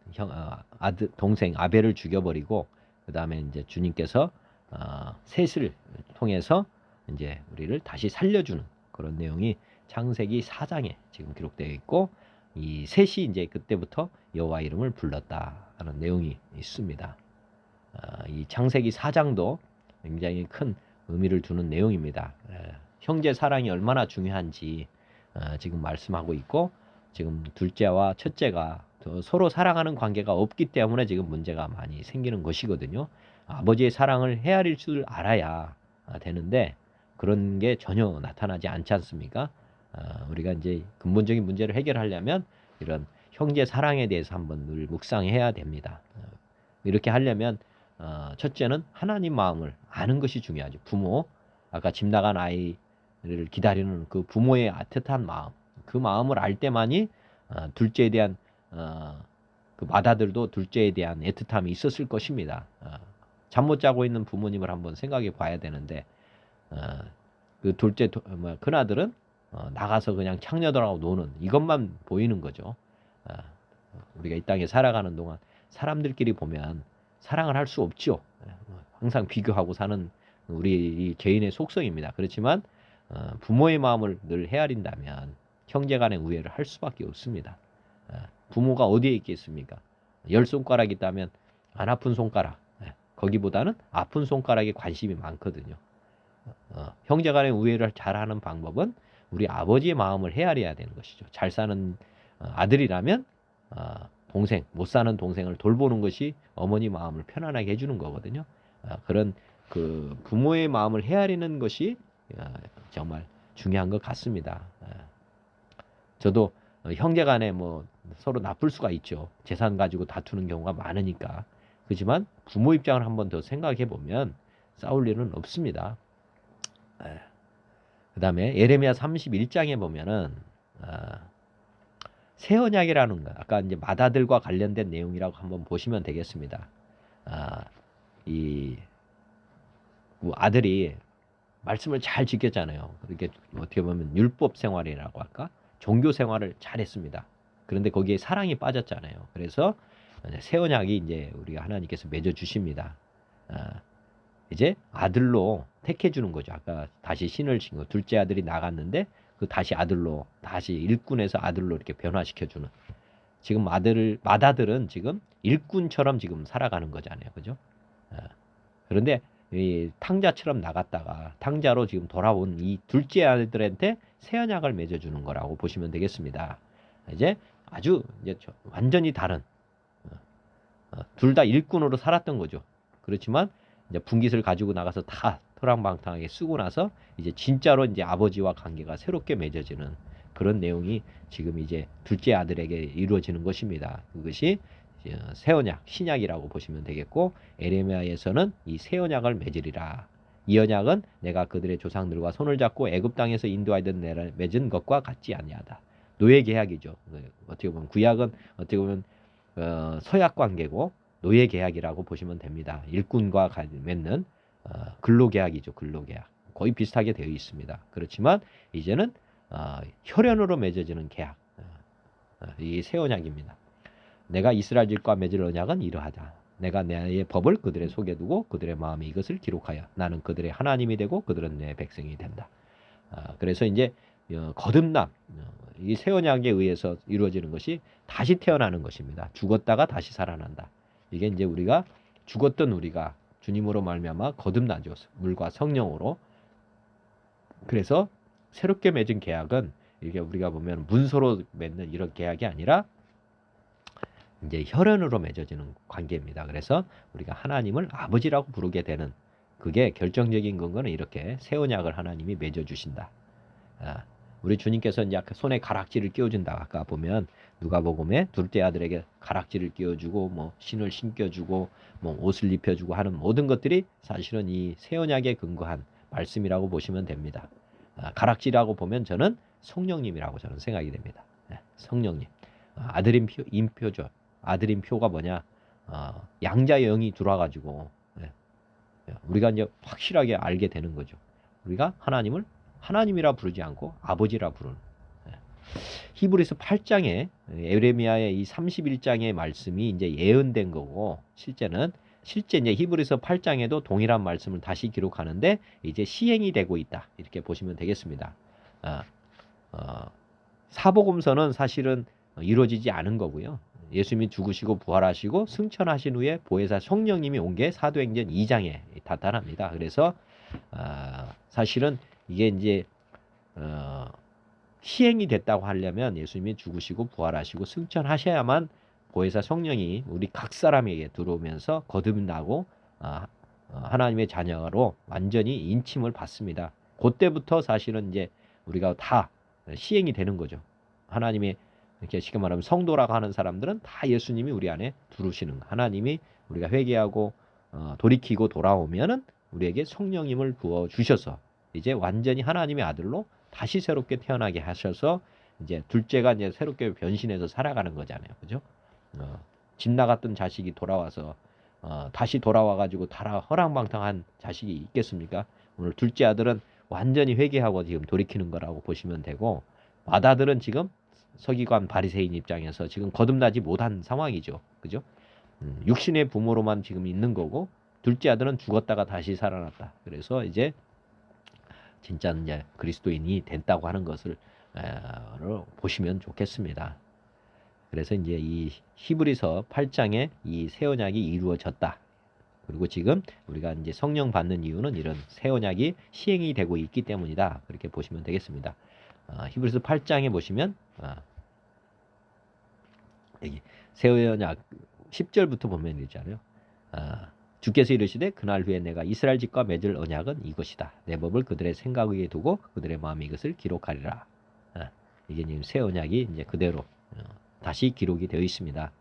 아들 동생 아벨을 죽여버리고 그 다음에 이제 주님께서 셋을 통해서 이제 우리를 다시 살려주는 그런 내용이 창세기 4장에 지금 기록되어 있고 이 셋이 이제 그때부터 여호와 이름을 불렀다라는 내용이 있습니다. 이 창세기 4장도 굉장히 큰 의미를 두는 내용입니다. 형제 사랑이 얼마나 중요한지 지금 말씀하고 있고 지금 둘째와 첫째가 서로 사랑하는 관계가 없기 때문에 지금 문제가 많이 생기는 것이거든요. 아버지의 사랑을 헤아릴 줄 알아야 되는데 그런 게 전혀 나타나지 않지 않습니까? 우리가 이제 근본적인 문제를 해결하려면 이런 형제 사랑에 대해서 한번 늘 묵상해야 됩니다. 이렇게 하려면 첫째는 하나님 마음을 아는 것이 중요하죠. 부모, 아까 집 나간 아이를 기다리는 그 부모의 애틋한 마음, 그 마음을 알 때만이 둘째에 대한 그 맏아들도 둘째에 대한 애틋함이 있었을 것입니다. 잠 못 자고 있는 부모님을 한번 생각해 봐야 되는데 그 둘째 큰아들은 나가서 그냥 창녀들하고 노는 이것만 보이는 거죠. 우리가 이 땅에 살아가는 동안 사람들끼리 보면 사랑을 할 수 없죠. 항상 비교하고 사는 우리 개인의 속성입니다. 그렇지만 부모의 마음을 늘 헤아린다면 형제간의 우애를 할 수밖에 없습니다. 부모가 어디에 있겠습니까? 10손가락 있다면 안 아픈 손가락 거기보다는 아픈 손가락에 관심이 많거든요. 형제간의 우애를 잘하는 방법은 우리 아버지의 마음을 헤아려야 되는 것이죠. 잘 사는 아들이라면 동생, 못 사는 동생을 돌보는 것이 어머니 마음을 편안하게 해주는 거거든요. 그런 그 부모의 마음을 헤아리는 것이 정말 중요한 것 같습니다. 저도 형제간에 뭐 서로 나쁠 수가 있죠. 재산 가지고 다투는 경우가 많으니까. 그렇지만 부모 입장을 한번 더 생각해 보면 싸울 일은 없습니다. 그 다음에 예레미야 31장에 보면은 새 언약이라는 거, 아까 이제 맏아들과 관련된 내용이라고 한번 보시면 되겠습니다. 이 아들이 말씀을 잘 지켰잖아요. 그렇게 어떻게 보면 율법 생활이라고 할까? 종교 생활을 잘했습니다. 그런데 거기에 사랑이 빠졌잖아요. 그래서 새 언약이 이제 우리가 하나님께서 맺어 주십니다. 이제 아들로 택해 주는 거죠. 아까 다시 신을 진 거. 둘째 아들이 나갔는데 그 다시 아들로 다시 일꾼에서 아들로 이렇게 변화시켜 주는. 지금 맏아들은 지금 일꾼처럼 지금 살아가는 거잖아요. 그죠? 그런데 이 탕자처럼 나갔다가 탕자로 지금 돌아온 이 둘째 아들한테 새 언약을 맺어주는 거라고 보시면 되겠습니다. 이제 아주 이제 완전히 다른 둘 다 일꾼으로 살았던 거죠. 그렇지만 이제 분깃을 가지고 나가서 다 토랑방탕하게 쓰고 나서 이제 진짜로 이제 아버지와 관계가 새롭게 맺어지는 그런 내용이 지금 이제 둘째 아들에게 이루어지는 것입니다. 그것이 새 언약, 신약이라고 보시면 되겠고, 에레미야에서는 이 새 언약을 맺으리라. 이 언약은 내가 그들의 조상들과 손을 잡고 애굽 땅에서 인도하던 내를 맺은 것과 같지 아니하다. 노예 계약이죠. 어떻게 보면 구약은 어떻게 보면 서약 관계고 노예 계약이라고 보시면 됩니다. 일꾼과 맺는 근로계약이죠. 근로계약. 거의 비슷하게 되어 있습니다. 그렇지만 이제는 혈연으로 맺어지는 계약. 이 새 언약입니다. 내가 이스라엘 집과 맺을 언약은 이러하다. 내가 내 법을 그들의 속에 두고 그들의 마음에 이것을 기록하여 나는 그들의 하나님이 되고 그들은 내 백성이 된다. 그래서 이제 거듭남, 이 새 언약에 의해서 이루어지는 것이 다시 태어나는 것입니다. 죽었다가 다시 살아난다. 이게 이제 우리가 죽었던 우리가 주님으로 말미암아 거듭나죠. 물과 성령으로. 그래서 새롭게 맺은 계약은 이게 우리가 보면 문서로 맺는 이런 계약이 아니라 이제 혈연으로 맺어지는 관계입니다. 그래서 우리가 하나님을 아버지라고 부르게 되는 그게 결정적인 근거는 이렇게 새 언약을 하나님이 맺어주신다. 우리 주님께서 이제 손에 가락지를 끼워준다. 아까 보면 누가복음에 둘째 아들에게 가락지를 끼워주고 뭐 신을 신겨주고 뭐 옷을 입혀주고 하는 모든 것들이 사실은 이 새 언약에 근거한 말씀이라고 보시면 됩니다. 가락지라고 보면 저는 성령님이라고 저는 생각이 됩니다. 성령님. 아들인 인표죠. 아들인 표가 뭐냐? 양자의 영이 들어와가지고 우리가 이제 확실하게 알게 되는 거죠. 우리가 하나님을 하나님이라 부르지 않고 아버지라 부르는. 히브리서 8장에 에레미야의 이 31장의 말씀이 이제 예언된 거고 실제 이제 히브리서 8장에도 동일한 말씀을 다시 기록하는데 이제 시행이 되고 있다. 이렇게 보시면 되겠습니다. 사복음서는 사실은 이루어지지 않은 거고요. 예수님이 죽으시고 부활하시고 승천하신 후에 보혜사 성령님이 온 게 사도행전 2장에 나타납니다. 그래서 사실은 이게 이제 시행이 됐다고 하려면 예수님이 죽으시고 부활하시고 승천하셔야만 보혜사 성령이 우리 각 사람에게 들어오면서 거듭나고 하나님의 자녀로 완전히 인침을 받습니다. 그때부터 사실은 이제 우리가 다 시행이 되는 거죠. 하나님의 이렇게 쉽게 말하면 성도라고 하는 사람들은 다 예수님이 우리 안에 들어오시는 하나님이 우리가 회개하고 돌이키고 돌아오면은 우리에게 성령님을 부어 주셔서 이제 완전히 하나님의 아들로 다시 새롭게 태어나게 하셔서 이제 둘째가 이제 새롭게 변신해서 살아가는 거잖아요. 그죠? 집 나갔던 자식이 돌아와서 다시 돌아와 가지고 허랑방탕한 자식이 있겠습니까? 오늘 둘째 아들은 완전히 회개하고 지금 돌이키는 거라고 보시면 되고 맏아들은 지금 서기관 바리새인 입장에서 지금 거듭나지 못한 상황이죠. 그죠? 육신의 부모로만 지금 있는 거고 둘째 아들은 죽었다가 다시 살아났다. 그래서 이제 진짜 이제 그리스도인이 됐다고 하는 것을 보시면 좋겠습니다. 그래서 이제 이 히브리서 8장에 이 새 언약이 이루어졌다. 그리고 지금 우리가 이제 성령 받는 이유는 이런 새 언약이 시행이 되고 있기 때문이다. 그렇게 보시면 되겠습니다. 히브리서 8장에 보시면 여기 새 언약 10절부터 보면 되잖아요. 주께서 이르시되 그날 후에 내가 이스라엘 집과 맺을 언약은 이것이다. 내 법을 그들의 생각 위에 두고 그들의 마음에 이것을 기록하리라. 이게 지금 새 언약이 이제 그대로 다시 기록이 되어 있습니다.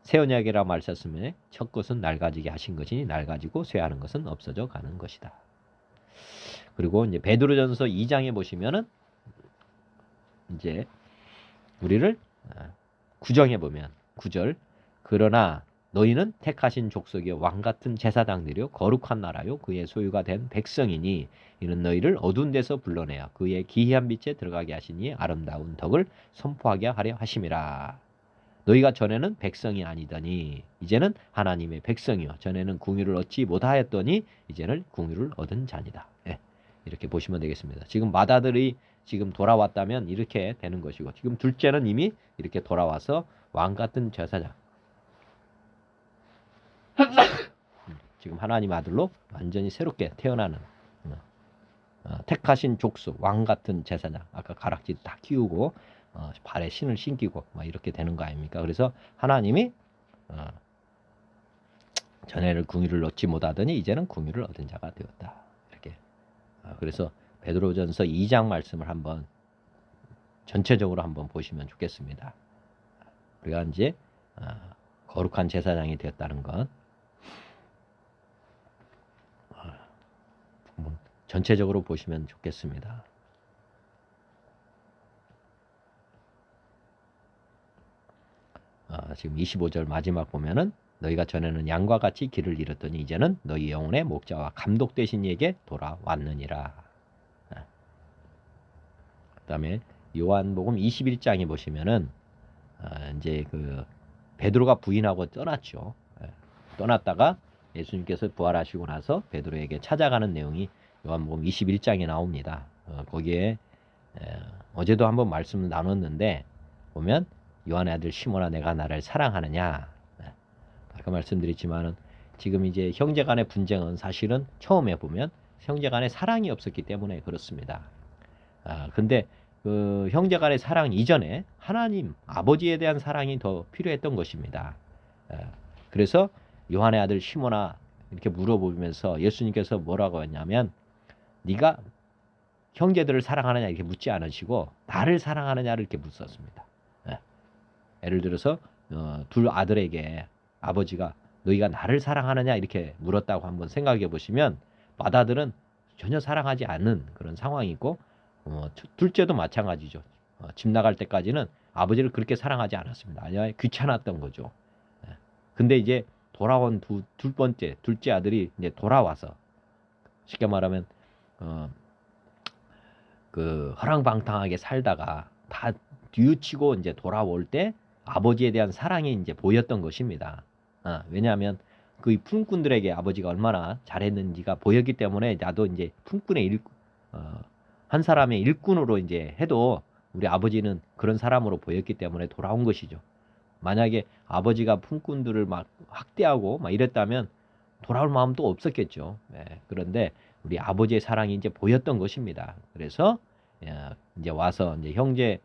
새 언약이라 말씀에 첫 것은 낡아지게 하신 것이니 낡아지고 쇠하는 것은 없어져 가는 것이다. 그리고 이제 베드로전서 2장에 보시면은 이제 우리를 구정해 보면 9절 그러나 너희는 택하신 족속이요 왕 같은 제사장들이요 거룩한 나라요 그의 소유가 된 백성이니 이는 너희를 어두운 데서 불러내어 그의 기이한 빛에 들어가게 하시니 아름다운 덕을 선포하게 하려 하심이라. 너희가 전에는 백성이 아니더니 이제는 하나님의 백성이요 전에는 궁유를 얻지 못하였더니 이제는 궁유를 얻은 자니다. 이렇게 보시면 되겠습니다. 지금 맏아들이 지금 돌아왔다면 이렇게 되는 것이고 지금 둘째는 이미 이렇게 돌아와서 왕 같은 제사장 지금 하나님 아들로 완전히 새롭게 태어나는 택하신 족속, 왕 같은 제사장. 아까 가락지 다 키우고 발에 신을 신기고 막 이렇게 되는 거 아닙니까? 그래서 하나님이 전에를 궁유를 얻지 못하더니 이제는 궁유를 얻은 자가 되었다. 이렇게. 그래서 베드로전서 2장 말씀을 한번 전체적으로 한번 보시면 좋겠습니다. 우리가 이제 거룩한 제사장이 되었다는 것 전체적으로 보시면 좋겠습니다. 지금 25절 마지막 보면은 너희가 전에는 양과 같이 길을 잃었더니 이제는 너희 영혼의 목자와 감독 되신 이에게 돌아왔느니라. 그다음에 요한복음 21장에 보시면은 이제 그 베드로가 부인하고 떠났죠. 떠났다가 예수님께서 부활하시고 나서 베드로에게 찾아가는 내용이 요한복음 21장에 나옵니다. 거기에 어제도 한번 말씀을 나눴는데 보면 요한의 아들 시몬아 내가 나를 사랑하느냐. 아까 말씀드렸지만은 지금 이제 형제간의 분쟁은 사실은 처음에 보면 형제간의 사랑이 없었기 때문에 그렇습니다. 근데 그 형제간의 사랑 이전에 하나님 아버지에 대한 사랑이 더 필요했던 것입니다. 그래서 요한의 아들 시몬아 이렇게 물어보면서 예수님께서 뭐라고 했냐면 네가 형제들을 사랑하느냐 이렇게 묻지 않으시고 나를 사랑하느냐를 이렇게 묻었습니다. 예를 들어서 둘 아들에게 아버지가 너희가 나를 사랑하느냐 이렇게 물었다고 한번 생각해 보시면 맏아들은 전혀 사랑하지 않는 그런 상황이고 둘째도 마찬가지죠. 집 나갈 때까지는 아버지를 그렇게 사랑하지 않았습니다. 아니야 귀찮았던 거죠. 근데 이제 돌아온 둘 번째 둘째 아들이 이제 돌아와서 쉽게 말하면 그 허랑방탕하게 살다가 다 뉘우치고 이제 돌아올 때 아버지에 대한 사랑이 이제 보였던 것입니다. 왜냐하면 그 품꾼들에게 아버지가 얼마나 잘했는지가 보였기 때문에 나도 이제 품꾼의 한 사람의 일꾼으로 이제 해도 우리 아버지는 그런 사람으로 보였기 때문에 돌아온 것이죠. 만약에 아버지가 품꾼들을 막 학대하고 막 이랬다면 돌아올 마음도 없었겠죠. 그런데 우리 아버지의 사랑이 이제 보였던 것입니다. 그래서 이제 와서 이제 형제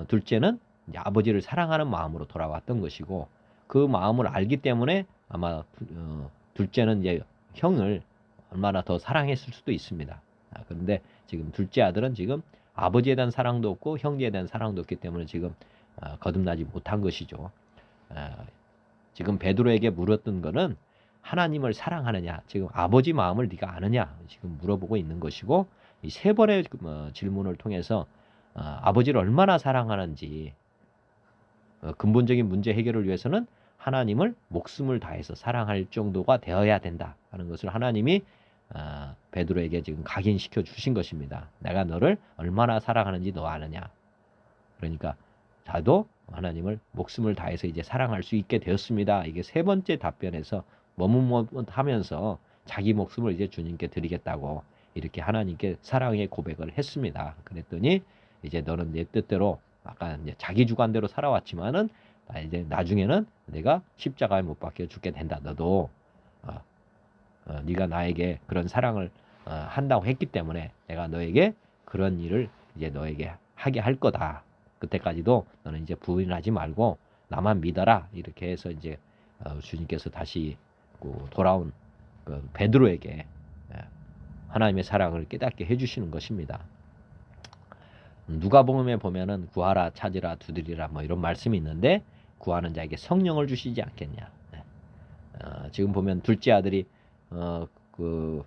둘째는 이제 아버지를 사랑하는 마음으로 돌아왔던 것이고 그 마음을 알기 때문에 아마 둘째는 이제 형을 얼마나 더 사랑했을 수도 있습니다. 그런데 지금 둘째 아들은 지금 아버지에 대한 사랑도 없고 형제에 대한 사랑도 없기 때문에 지금 거듭나지 못한 것이죠. 지금 베드로에게 물었던 거는 하나님을 사랑하느냐, 지금 아버지 마음을 네가 아느냐 지금 물어보고 있는 것이고 이 세 번의 질문을 통해서 아버지를 얼마나 사랑하는지 근본적인 문제 해결을 위해서는 하나님을 목숨을 다해서 사랑할 정도가 되어야 된다 하는 것을 하나님이 베드로에게 지금 각인시켜 주신 것입니다. 내가 너를 얼마나 사랑하는지 너 아느냐. 그러니까 나도 하나님을 목숨을 다해서 이제 사랑할 수 있게 되었습니다. 이게 세 번째 답변에서 머뭇머뭇하면서 자기 목숨을 이제 주님께 드리겠다고 이렇게 하나님께 사랑의 고백을 했습니다. 그랬더니 이제 너는 내 뜻대로 아까 이제 자기 주관대로 살아왔지만은 이제 나중에는 내가 십자가에 못 박혀 죽게 된다. 너도 네가 나에게 그런 사랑을 한다고 했기 때문에 내가 너에게 그런 일을 이제 너에게 하게 할 거다. 그때까지도 너는 이제 부인하지 말고 나만 믿어라. 이렇게 해서 이제 주님께서 다시 돌아온 그 베드로에게 하나님의 사랑을 깨닫게 해주시는 것입니다. 누가복음에 보면은 구하라 찾으라 두드리라 뭐 이런 말씀이 있는데 구하는 자에게 성령을 주시지 않겠냐. 지금 보면 둘째 아들이 그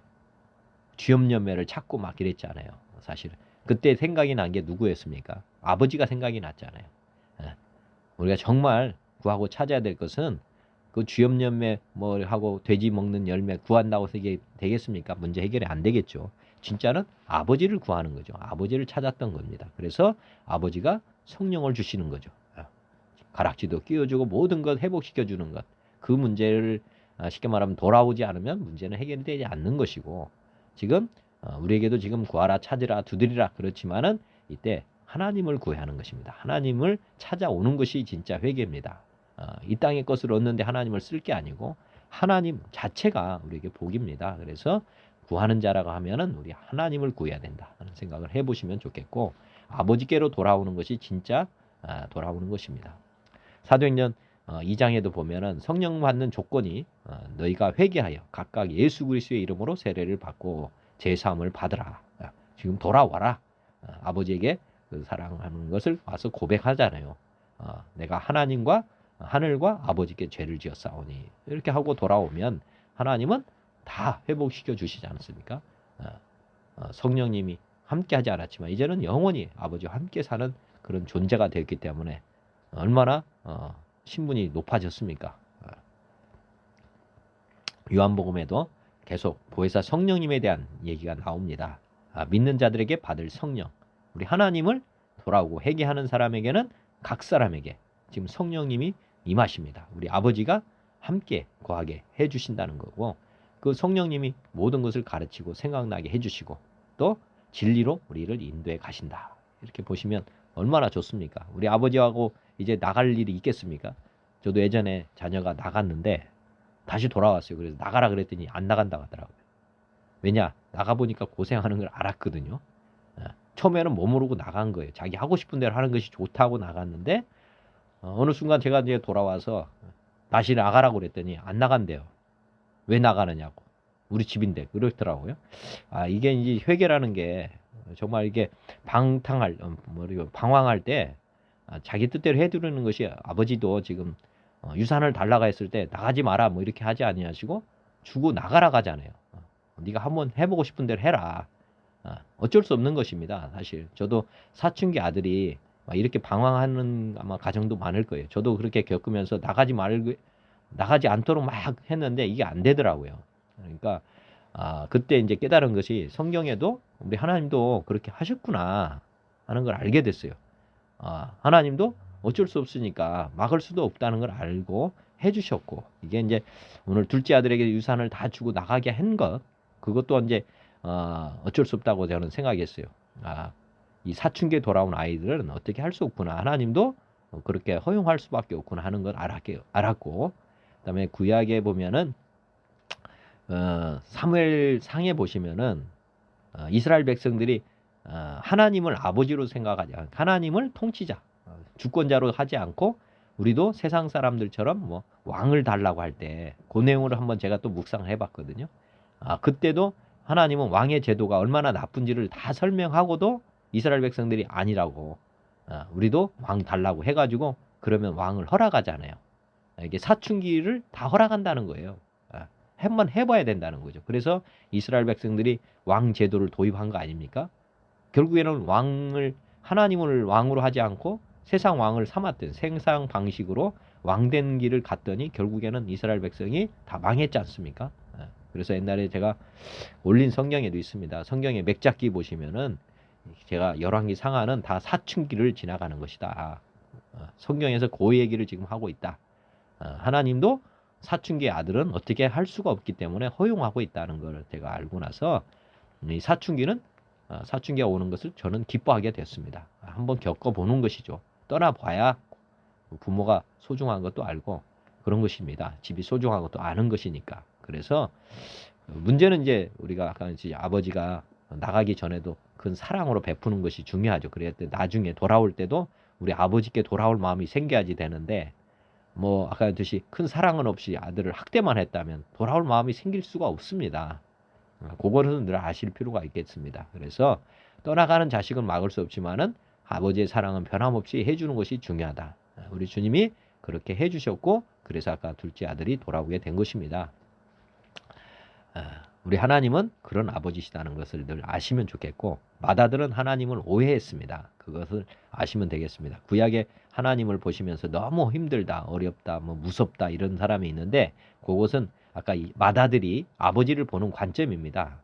쥐염염매를 찾고 막 이랬잖아요. 사실 그때 생각이 난 게 누구였습니까? 아버지가 생각이 났잖아요. 우리가 정말 구하고 찾아야 될 것은 그 쥐염염매 뭐 하고 돼지 먹는 열매 구한다고 해서 이게 되겠습니까? 문제 해결이 안 되겠죠. 진짜는 아버지를 구하는 거죠. 아버지를 찾았던 겁니다. 그래서 아버지가 성령을 주시는 거죠. 가락지도 끼워주고 모든 것 회복시켜 주는 것. 그 문제를 쉽게 말하면 돌아오지 않으면 문제는 해결이 되지 않는 것이고 지금 우리에게도 지금 구하라 찾으라 두드리라 그렇지만은 이때 하나님을 구해야 하는 것입니다. 하나님을 찾아오는 것이 진짜 회개입니다. 이 땅의 것을 얻는데 하나님을 쓸 게 아니고 하나님 자체가 우리에게 복입니다. 그래서 구하는 자라고 하면은 우리 하나님을 구해야 된다 하는 생각을 해보시면 좋겠고, 아버지께로 돌아오는 것이 진짜 돌아오는 것입니다. 사도행전 2장에도 보면은 성령 받는 조건이 너희가 회개하여 각각 예수 그리스도의 이름으로 세례를 받고 제사함을 받으라. 지금 돌아와라. 아버지에게 그 사랑하는 것을 와서 고백하잖아요. 내가 하나님과 하늘과 아버지께 죄를 지었사오니, 이렇게 하고 돌아오면 하나님은 다 회복시켜 주시지 않습니까? 성령님이 함께 하지 않았지만 이제는 영원히 아버지와 함께 사는 그런 존재가 되었기 때문에 얼마나 신분이 높아졌습니까? 요한복음에도 계속 보혜사 성령님에 대한 얘기가 나옵니다. 믿는 자들에게 받을 성령, 우리 하나님을 돌아오고 회개하는 사람에게는 각 사람에게 지금 성령님이 임하십니다. 우리 아버지가 함께 거하게 해주신다는 거고, 그 성령님이 모든 것을 가르치고 생각나게 해주시고 또 진리로 우리를 인도해 가신다. 이렇게 보시면 얼마나 좋습니까? 우리 아버지하고 이제 나갈 일이 있겠습니까? 저도 예전에 자녀가 나갔는데 다시 돌아왔어요. 그래서 나가라 그랬더니 안 나간다고 하더라고요. 왜냐? 나가보니까 고생하는 걸 알았거든요. 처음에는 못 모르고 나간 거예요. 자기 하고 싶은 대로 하는 것이 좋다고 나갔는데 어느 순간 제가 이제 돌아와서 다시 나가라고 그랬더니 안 나간대요. 왜 나가느냐고. 우리 집인데 그렇더라고요. 이게 이제 회개라는 게 정말 이게 방황할 때 자기 뜻대로 해두는 것이, 아버지도 지금 유산을 달라고 했을 때 나가지 마라 뭐 이렇게 하지 아니하시고 주고 나가라 가잖아요. 네가 한번 해보고 싶은 대로 해라. 어쩔 수 없는 것입니다. 사실 저도 사춘기 아들이 이렇게 방황하는 아마 가정도 많을 거예요. 저도 그렇게 겪으면서 나가지 않도록 막 했는데 이게 안 되더라고요. 그러니까 그때 이제 깨달은 것이 성경에도 우리 하나님도 그렇게 하셨구나 하는 걸 알게 됐어요. 하나님도 어쩔 수 없으니까 막을 수도 없다는 걸 알고 해주셨고, 이게 이제 오늘 둘째 아들에게 유산을 다 주고 나가게 한 것, 그것도 이제 어쩔 수 없다고 저는 생각했어요. 이 사춘기에 돌아온 아이들은 어떻게 할 수 없구나. 하나님도 그렇게 허용할 수밖에 없구나 하는 걸 알았고, 그다음에 구약에 보면은 사무엘상에 보시면은 이스라엘 백성들이 하나님을 아버지로 생각하지 않고 하나님을 통치자, 주권자로 하지 않고 우리도 세상 사람들처럼 뭐 왕을 달라고 할 때 그 내용으로 한번 제가 또 묵상을 해봤거든요. 그때도 하나님은 왕의 제도가 얼마나 나쁜지를 다 설명하고도 이스라엘 백성들이 아니라고, 우리도 왕 달라고 해가지고 그러면 왕을 허락하잖아요. 이게 사춘기를 다 허락한다는 거예요. 한번 해봐야 된다는 거죠. 그래서 이스라엘 백성들이 왕 제도를 도입한 거 아닙니까? 결국에는 하나님을 왕으로 하지 않고 세상 왕을 삼았던 세상 방식으로 왕된 길을 갔더니 결국에는 이스라엘 백성이 다 망했지 않습니까? 그래서 옛날에 제가 올린 성경에도 있습니다. 성경의 맥잡기 보시면은 제가 열왕기 상하는 다 사춘기를 지나가는 것이다. 성경에서 그 얘기를 지금 하고 있다. 하나님도 사춘기의 아들은 어떻게 할 수가 없기 때문에 허용하고 있다는 걸 제가 알고 나서 이 사춘기가 오는 것을 저는 기뻐하게 됐습니다. 한번 겪어보는 것이죠. 떠나봐야 부모가 소중한 것도 알고 그런 것입니다. 집이 소중한 것도 아는 것이니까. 그래서 문제는 이제 우리가 아까 이제 아버지가 나가기 전에도 큰 사랑으로 베푸는 것이 중요하죠. 그랬더니 나중에 돌아올 때도 우리 아버지께 돌아올 마음이 생겨야지 되는데, 뭐 아까 했듯이 큰 사랑은 없이 아들을 학대만 했다면 돌아올 마음이 생길 수가 없습니다. 그거는 늘 아실 필요가 있겠습니다. 그래서 떠나가는 자식은 막을 수 없지만은 아버지의 사랑은 변함없이 해주는 것이 중요하다. 우리 주님이 그렇게 해주셨고, 그래서 아까 둘째 아들이 돌아오게 된 것입니다. 우리 하나님은 그런 아버지시다는 것을 늘 아시면 좋겠고, 마다들은 하나님을 오해했습니다. 그것을 아시면 되겠습니다. 구약의 하나님을 보시면서 너무 힘들다, 어렵다, 뭐 무섭다 이런 사람이 있는데, 그것은 아까 마다들이 아버지를 보는 관점입니다.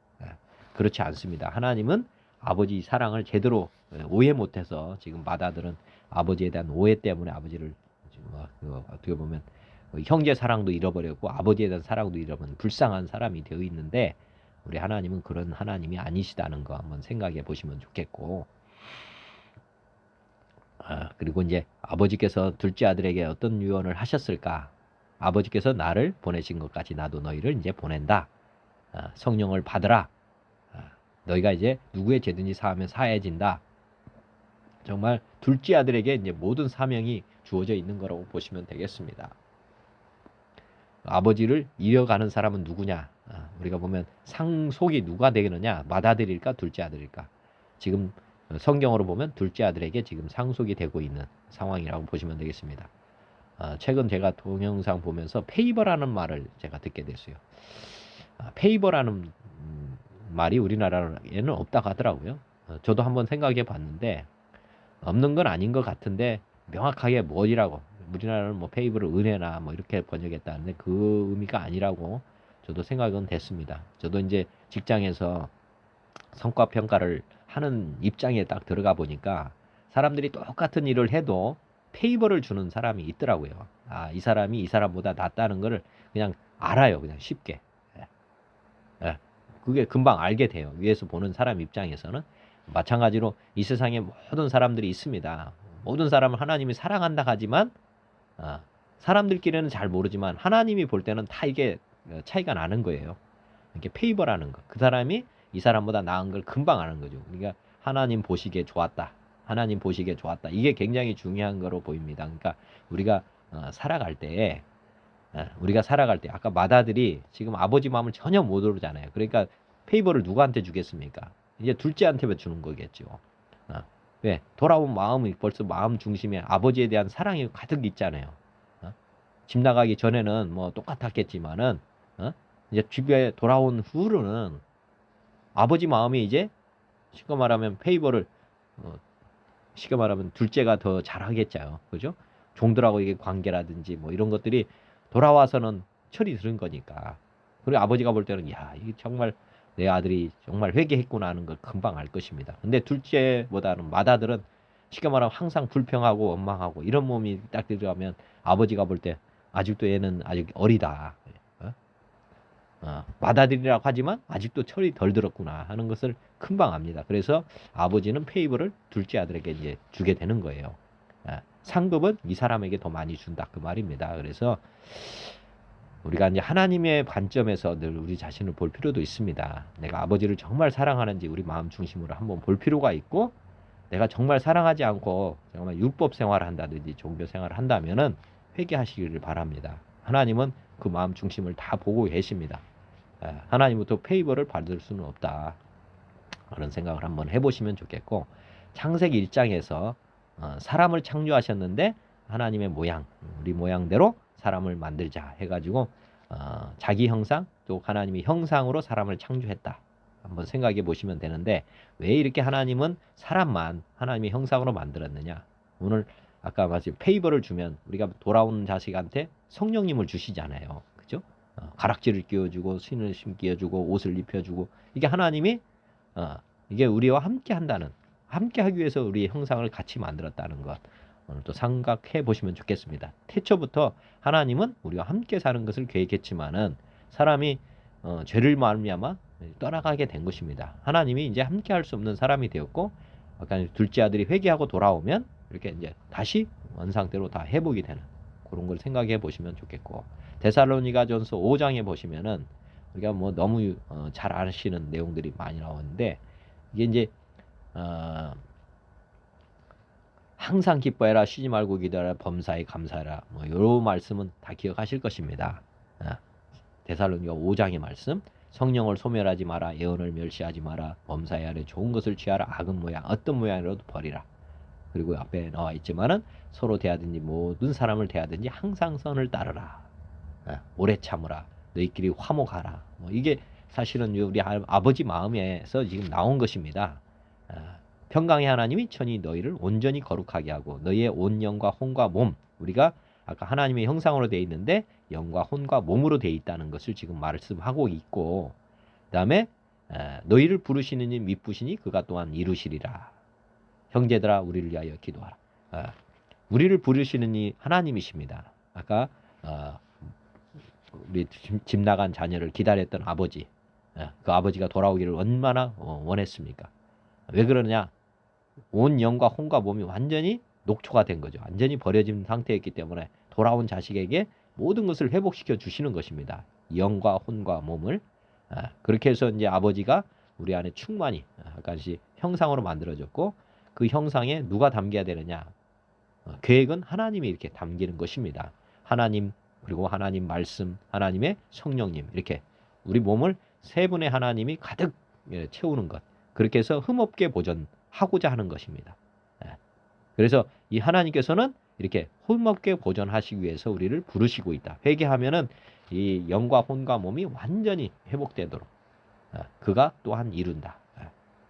그렇지 않습니다. 하나님은 아버지 사랑을 제대로 오해 못해서 지금 마다들은 아버지에 대한 오해 때문에 아버지를 어떻게 보면 형제 사랑도 잃어버렸고 아버지에 대한 사랑도 잃어버린 불쌍한 사람이 되어 있는데, 우리 하나님은 그런 하나님이 아니시다는 거 한번 생각해 보시면 좋겠고, 그리고 이제 아버지께서 둘째 아들에게 어떤 유언을 하셨을까? 아버지께서 나를 보내신 것 같이 나도 너희를 이제 보낸다. 성령을 받으라. 너희가 이제 누구의 죄든지 사하면 사해진다. 정말 둘째 아들에게 이제 모든 사명이 주어져 있는 거라고 보시면 되겠습니다. 아버지를 이어가는 사람은 누구냐? 우리가 보면 상속이 누가 되느냐? 맏아들일까? 둘째 아들일까? 지금 성경으로 보면 둘째 아들에게 지금 상속이 되고 있는 상황이라고 보시면 되겠습니다. 최근 제가 동영상 보면서 페이버라는 말을 제가 듣게 됐어요. 페이버라는 말이 우리나라에는 없다고 하더라고요. 저도 한번 생각해 봤는데 없는 건 아닌 것 같은데 명확하게 뭐지라고, 우리나라는 뭐 페이버를 은혜나 뭐 이렇게 번역했다는데 그 의미가 아니라고 저도 생각은 됐습니다. 저도 이제 직장에서 성과 평가를 하는 입장에 딱 들어가 보니까 사람들이 똑같은 일을 해도 페이버를 주는 사람이 있더라고요. 이 사람이 이 사람보다 낫다는 거를 그냥 알아요. 그냥 쉽게. 예. 그게 금방 알게 돼요. 위에서 보는 사람 입장에서는. 마찬가지로 이 세상에 모든 사람들이 있습니다. 모든 사람을 하나님이 사랑한다 하지만 사람들끼리는 잘 모르지만 하나님이 볼 때는 다 이게 차이가 나는 거예요. 이렇게 페이버라는 거. 그 사람이 이 사람보다 나은 걸 금방 아는 거죠. 그러니까 하나님 보시기에 좋았다. 하나님 보시기에 좋았다. 이게 굉장히 중요한 거로 보입니다. 그러니까 우리가 살아갈 때 아까 맏아들이 지금 아버지 마음을 전혀 못 모르잖아요. 그러니까 페이버를 누구한테 주겠습니까? 이제 둘째한테 주는 거겠죠. 왜? 돌아온 마음이 벌써 마음 중심에 아버지에 대한 사랑이 가득 있잖아요. 집 나가기 전에는 뭐 똑같았겠지만은 이제 집에 돌아온 후로는 아버지 마음이 이제 쉽게 말하면 페이버를 쉽게 말하면 둘째가 더 잘하겠죠. 그죠? 종들하고 이게 관계라든지 뭐 이런 것들이 돌아와서는 철이 들은 거니까. 그리고 아버지가 볼 때는 야, 이게 정말 내 아들이 정말 회개했구나 하는 걸 금방 알 것입니다. 근데 둘째보다는 맏아들은 쉽게 말하면 항상 불평하고 원망하고 이런 몸이 딱 들어가면 아버지가 볼 때 아직도 얘는 아직 어리다. 맏아들이라고 하지만 아직도 철이 덜 들었구나 하는 것을 금방 압니다. 그래서 아버지는 페이버를 둘째 아들에게 이제 주게 되는 거예요. 상급은 이 사람에게 더 많이 준다 그 말입니다. 그래서 우리가 이제 하나님의 관점에서 늘 우리 자신을 볼 필요도 있습니다. 내가 아버지를 정말 사랑하는지 우리 마음 중심으로 한번 볼 필요가 있고, 내가 정말 사랑하지 않고 정말 율법 생활을 한다든지 종교 생활을 한다면은 회개하시기를 바랍니다. 하나님은 그 마음 중심을 다 보고 계십니다. 하나님부터 페이버를 받을 수는 없다. 그런 생각을 한번 해보시면 좋겠고, 창세기 1장에서 사람을 창조하셨는데 하나님의 모양, 우리 모양대로 사람을 만들자 해가지고 자기 형상 또 하나님의 형상으로 사람을 창조했다. 한번 생각해 보시면 되는데 왜 이렇게 하나님은 사람만 하나님의 형상으로 만들었느냐? 오늘 아까 말씀 페이버를 주면 우리가 돌아오는 자식한테 성령님을 주시잖아요. 그죠? 가락지를 끼워주고 신을 끼워주고 옷을 입혀주고 이게 하나님이 이게 우리와 함께 한다는, 함께 하기 위해서 우리의 형상을 같이 만들었다는 것. 오늘 또 생각해 보시면 좋겠습니다. 태초부터 하나님은 우리와 함께 사는 것을 계획했지만은 사람이 죄를 말미암아 떠나가게 된 것입니다. 하나님이 이제 함께 할 수 없는 사람이 되었고, 아까 둘째 아들이 회개하고 돌아오면 이렇게 이제 다시 원상대로 다 회복이 되는 그런 걸 생각해 보시면 좋겠고, 데살로니가전서 5장에 보시면은 우리가 뭐 너무 잘 아시는 내용들이 많이 나오는데 이게 이제 항상 기뻐해라, 쉬지 말고 기도하라, 범사에 감사하라. 뭐 이런 말씀은 다 기억하실 것입니다. 데살로니가 5장의 말씀. 성령을 소멸하지 마라, 예언을 멸시하지 마라, 범사에 아래 좋은 것을 취하라, 악은 모양 어떤 모양이라도 버리라. 그리고 앞에 나와 있지만은 서로 대하든지 모든 사람을 대하든지 항상 선을 따르라. 오래 참으라. 너희끼리 화목하라. 뭐 이게 사실은 우리 아버지 마음에서 지금 나온 것입니다. 평강의 하나님이 천히 너희를 온전히 거룩하게 하고 너희의 온 영과 혼과 몸, 우리가 아까 하나님의 형상으로 되어 있는데 영과 혼과 몸으로 되어 있다는 것을 지금 말씀하고 있고, 그 다음에 너희를 부르시는 이 미쁘시니 그가 또한 이루시리라. 형제들아 우리를 위하여 기도하라. 우리를 부르시는 이 하나님이십니다. 아까 우리 집 나간 자녀를 기다렸던 아버지, 그 아버지가 돌아오기를 얼마나 원했습니까? 왜 그러냐? 온 영과 혼과 몸이 완전히 녹초가 된 거죠. 완전히 버려진 상태였기 때문에 돌아온 자식에게 모든 것을 회복시켜 주시는 것입니다. 영과 혼과 몸을. 그렇게 해서 이제 아버지가 우리 안에 충만히 약간씩 형상으로 만들어졌고, 그 형상에 누가 담겨야 되느냐? 계획은 하나님이 이렇게 담기는 것입니다. 하나님, 그리고 하나님 말씀, 하나님의 성령님, 이렇게 우리 몸을 세 분의 하나님이 가득 채우는 것. 그렇게 해서 흠없게 보존하고자 하는 것입니다. 그래서 이 하나님께서는 이렇게 흠없게 보존하시기 위해서 우리를 부르시고 있다. 회개하면은 이 영과 혼과 몸이 완전히 회복되도록 그가 또한 이룬다.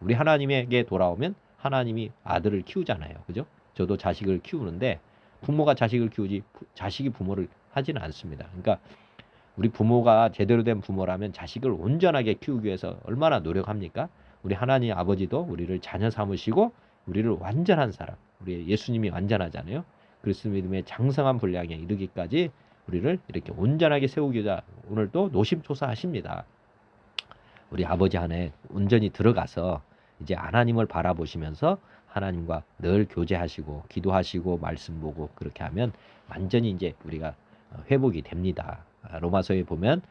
우리 하나님에게 돌아오면 하나님이 아들을 키우잖아요. 그죠? 저도 자식을 키우는데 부모가 자식을 키우지 자식이 부모를 하지는 않습니다. 그러니까 우리 부모가 제대로 된 부모라면 자식을 온전하게 키우기 위해서 얼마나 노력합니까? 우리 하나님 아버지도 우리를 자녀 삼으시고 우리를 완전한 사람, 우리 예수님이 완전하잖아요. 그리스도 믿음의 장성한 분량에 이르기까지 우리를 이렇게 온전하게 세우기자 오늘도 노심초사하십니다. 우리 아버지 안에 온전히 들어가서 이제 하나님을 바라보시면서 하나님과 늘 교제하시고 기도하시고 말씀 보고 그렇게 하면 완전히 이제 우리가 회복이 됩니다. 로마서에 보면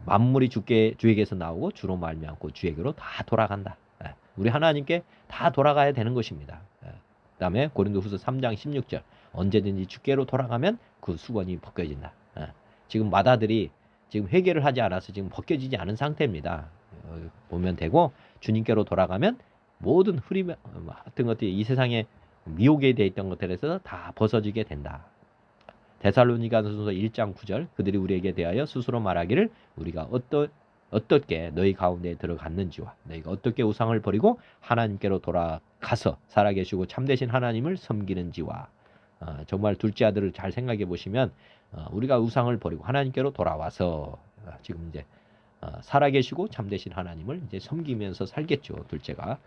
만물이 주에게서 나오고 주로 말미암고 주에게로 다 돌아간다. 우리 하나님께 다 돌아가야 되는 것입니다. 그다음에 고린도후서 3장 16절 언제든지 주께로 돌아가면 그 수건이 벗겨진다. 지금 마다들이 지금 회개를 하지 않아서 지금 벗겨지지 않은 상태입니다. 보면 되고 주님께로 돌아가면 모든 흐림 같은 것들이 이 세상에 미혹에 되어 있던 것들에서 다 벗어지게 된다. 데살로니가전서 1장 9절 그들이 우리에게 대하여 스스로 말하기를 우리가 어떻게 너희 가운데 들어갔는지와 너희가 어떻게 우상을 버리고 하나님께로 돌아가서 살아계시고 참되신 하나님을 섬기는지와 정말 둘째 아들을 잘 생각해 보시면 우리가 우상을 버리고 하나님께로 돌아와서 지금 이제 살아계시고 참되신 하나님을 이제 섬기면서 살겠죠. 둘째가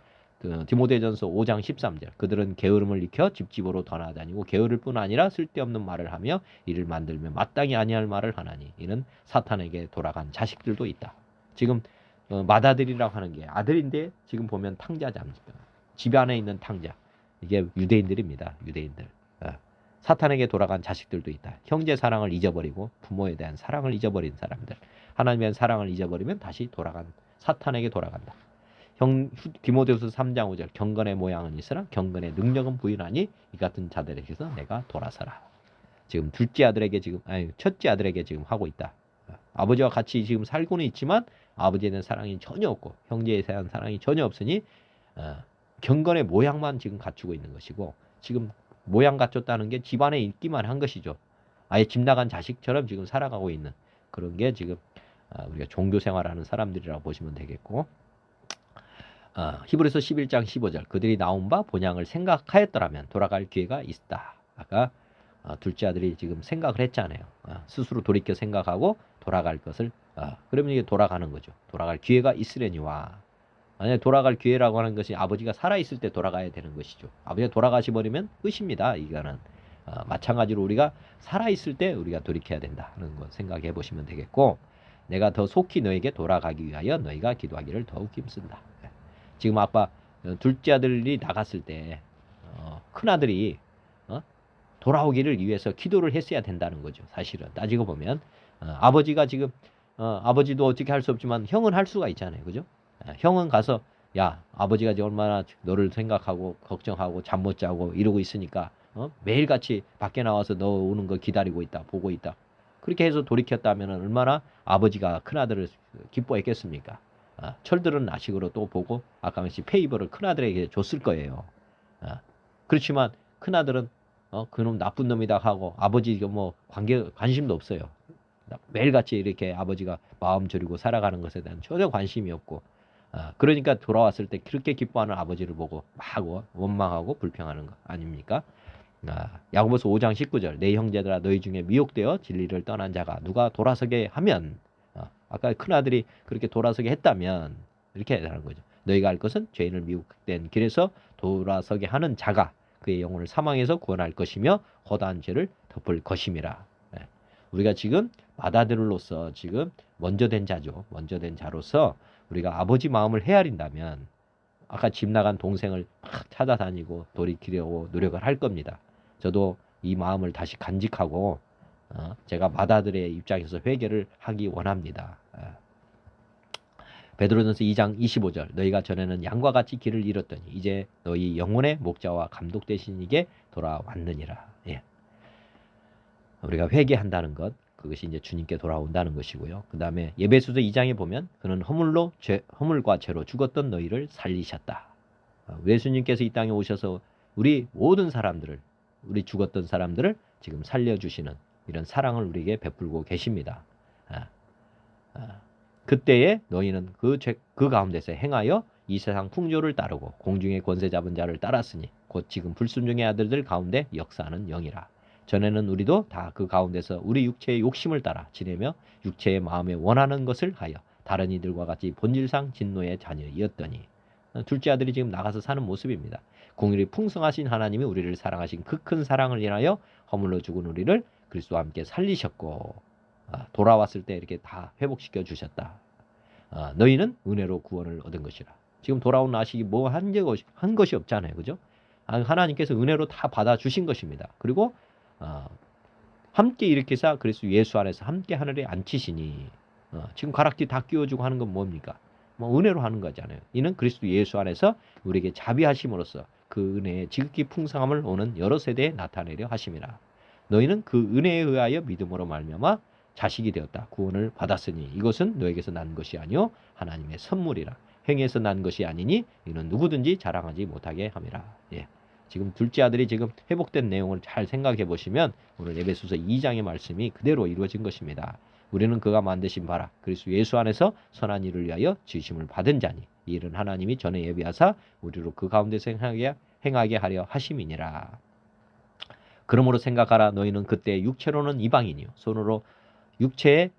디모데전서 5장 13절 그들은 게으름을 익혀 집집으로 떠나다니고 게으를 뿐 아니라 쓸데없는 말을 하며 이를 만들며 마땅히 아니할 말을 하나니 이는 사탄에게 돌아간 자식들도 있다. 지금 맏아들이라고 하는 게 아들인데 지금 보면 탕자자입니다. 집 안에 있는 탕자. 이게 유대인들입니다. 유대인들. 사탄에게 돌아간 자식들도 있다. 형제 사랑을 잊어버리고 부모에 대한 사랑을 잊어버린 사람들. 하나님에 대한 사랑을 잊어버리면 다시 사탄에게 돌아간다. 디모데후서 3장 5절 경건의 모양은 있으나 경건의 능력은 부인하니 이 같은 자들에게서 내가 돌아서라. 지금 첫째 아들에게 지금 하고 있다. 아버지와 같이 지금 살고는 있지만 아버지에 대한 사랑이 전혀 없고 형제에 대한 사랑이 전혀 없으니 경건의 모양만 지금 갖추고 있는 것이고 지금 모양 갖췄다는 게 집안에 있기만 한 것이죠. 아예 집 나간 자식처럼 지금 살아가고 있는 그런 게 지금 우리가 종교 생활하는 사람들이라고 보시면 되겠고 히브리서 11장 15절 그들이 나온 바 본향을 생각하였더라면 돌아갈 기회가 있다. 아까 둘째 아들이 지금 생각을 했잖아요. 스스로 돌이켜 생각하고 돌아갈 것을 그러면 이게 돌아가는 거죠. 돌아갈 기회가 있으려니와 만약에 돌아갈 기회라고 하는 것이 아버지가 살아있을 때 돌아가야 되는 것이죠. 아버지가 돌아가시 버리면 끝입니다. 이거는 마찬가지로 우리가 살아있을 때 우리가 돌이켜야 된다는 거 생각해 보시면 되겠고 내가 더 속히 너에게 돌아가기 위하여 너희가 기도하기를 더욱 힘쓴다. 지금 아빠 둘째 아들이 나갔을 때 큰아들이 돌아오기를 위해서 기도를 했어야 된다는 거죠. 사실은 따지고 보면 아버지가 지금 아버지도 어떻게 할 수 없지만 형은 할 수가 있잖아요. 그죠? 형은 가서 야 아버지가 이제 얼마나 너를 생각하고 걱정하고 잠 못 자고 이러고 있으니까 매일같이 밖에 나와서 너 오는 거 기다리고 있다 보고 있다 그렇게 해서 돌이켰다면 얼마나 아버지가 큰아들을 기뻐했겠습니까? 철들은 나식으로 또 보고 아까 말했듯이 페이버를 큰아들에게 줬을 거예요. 그렇지만 큰아들은 그놈 나쁜 놈이다 하고 아버지 뭐 관심도 없어요. 매일같이 이렇게 아버지가 마음 졸이고 살아가는 것에 대한 전혀 관심이 없고 그러니까 돌아왔을 때 그렇게 기뻐하는 아버지를 보고 막 원망하고 불평하는 거 아닙니까? 야고보서 5장 19절 내 형제들아 너희 중에 미혹되어 진리를 떠난 자가 누가 돌아서게 하면 아까 큰아들이 그렇게 돌아서게 했다면 이렇게 하는 거죠. 너희가 할 것은 죄인을 미혹된 길에서 돌아서게 하는 자가 그의 영혼을 사망에서 구원할 것이며 허다한 죄를 덮을 것임이라. 우리가 지금 맏아들로서 지금 먼저 된 자죠. 먼저 된 자로서 우리가 아버지 마음을 헤아린다면 아까 집 나간 동생을 막 찾아다니고 돌이키려고 노력을 할 겁니다. 저도 이 마음을 다시 간직하고 제가 맏아들의 입장에서 회개를 하기 원합니다. 베드로전서 2장 25절 너희가 전에는 양과 같이 길을 잃었더니 이제 너희 영혼의 목자와 감독 되신 이게 돌아왔느니라. 예. 우리가 회개한다는 것 그것이 이제 주님께 돌아온다는 것이고요. 그 다음에 에베소서 2장에 보면 그는 허물과 죄로 죽었던 너희를 살리셨다. 예수님께서 이 땅에 오셔서 우리 모든 사람들을 우리 죽었던 사람들을 지금 살려주시는 이런 사랑을 우리에게 베풀고 계십니다. 그때에 너희는 그 가운데서 행하여 이 세상 풍조를 따르고 공중의 권세 잡은 자를 따랐으니 곧 지금 불순종의 아들들 가운데 역사하는 영이라. 전에는 우리도 다 그 가운데서 우리 육체의 욕심을 따라 지내며 육체의 마음에 원하는 것을 하여 다른 이들과 같이 본질상 진노의 자녀이었더니 둘째 아들이 지금 나가서 사는 모습입니다. 공일이 풍성하신 하나님이 우리를 사랑하신 그 큰 사랑을 인하여 허물로 죽은 우리를 그리스도와 함께 살리셨고 돌아왔을 때 이렇게 다 회복시켜 주셨다. 너희는 은혜로 구원을 얻은 것이라. 지금 돌아온 나식이 뭐 한 것이 없잖아요. 그죠? 하나님께서 은혜로 다 받아주신 것입니다. 그리고 함께 일으키사 그리스도 예수 안에서 함께 하늘에 앉히시니 지금 가락지 다 끼워주고 하는 건 뭡니까? 뭐 은혜로 하는 거잖아요. 이는 그리스도 예수 안에서 우리에게 자비하심으로써 그 은혜의 지극히 풍성함을 오는 여러 세대에 나타내려 하심이라. 너희는 그 은혜에 의하여 믿음으로 말미암아 자식이 되었다. 구원을 받았으니 이것은 너에게서 난 것이 아니요 하나님의 선물이라. 행위에서 난 것이 아니니 이는 누구든지 자랑하지 못하게 함이라. 예. 지금 둘째 아들이 지금 회복된 내용을 잘 생각해 보시면 오늘 에베소서 2장의 말씀이 그대로 이루어진 것입니다. 우리는 그가 만드신 바라 그리스도 예수 안에서 선한 일을 위하여 지으심을 받은 자니 이 일은 하나님이 전에 예비하사 우리로 그 가운데서 행하게 하려 하심이니라. 그러므로 생각하라. 너희는 그때 육체로는 이방인이요 손으로 육체에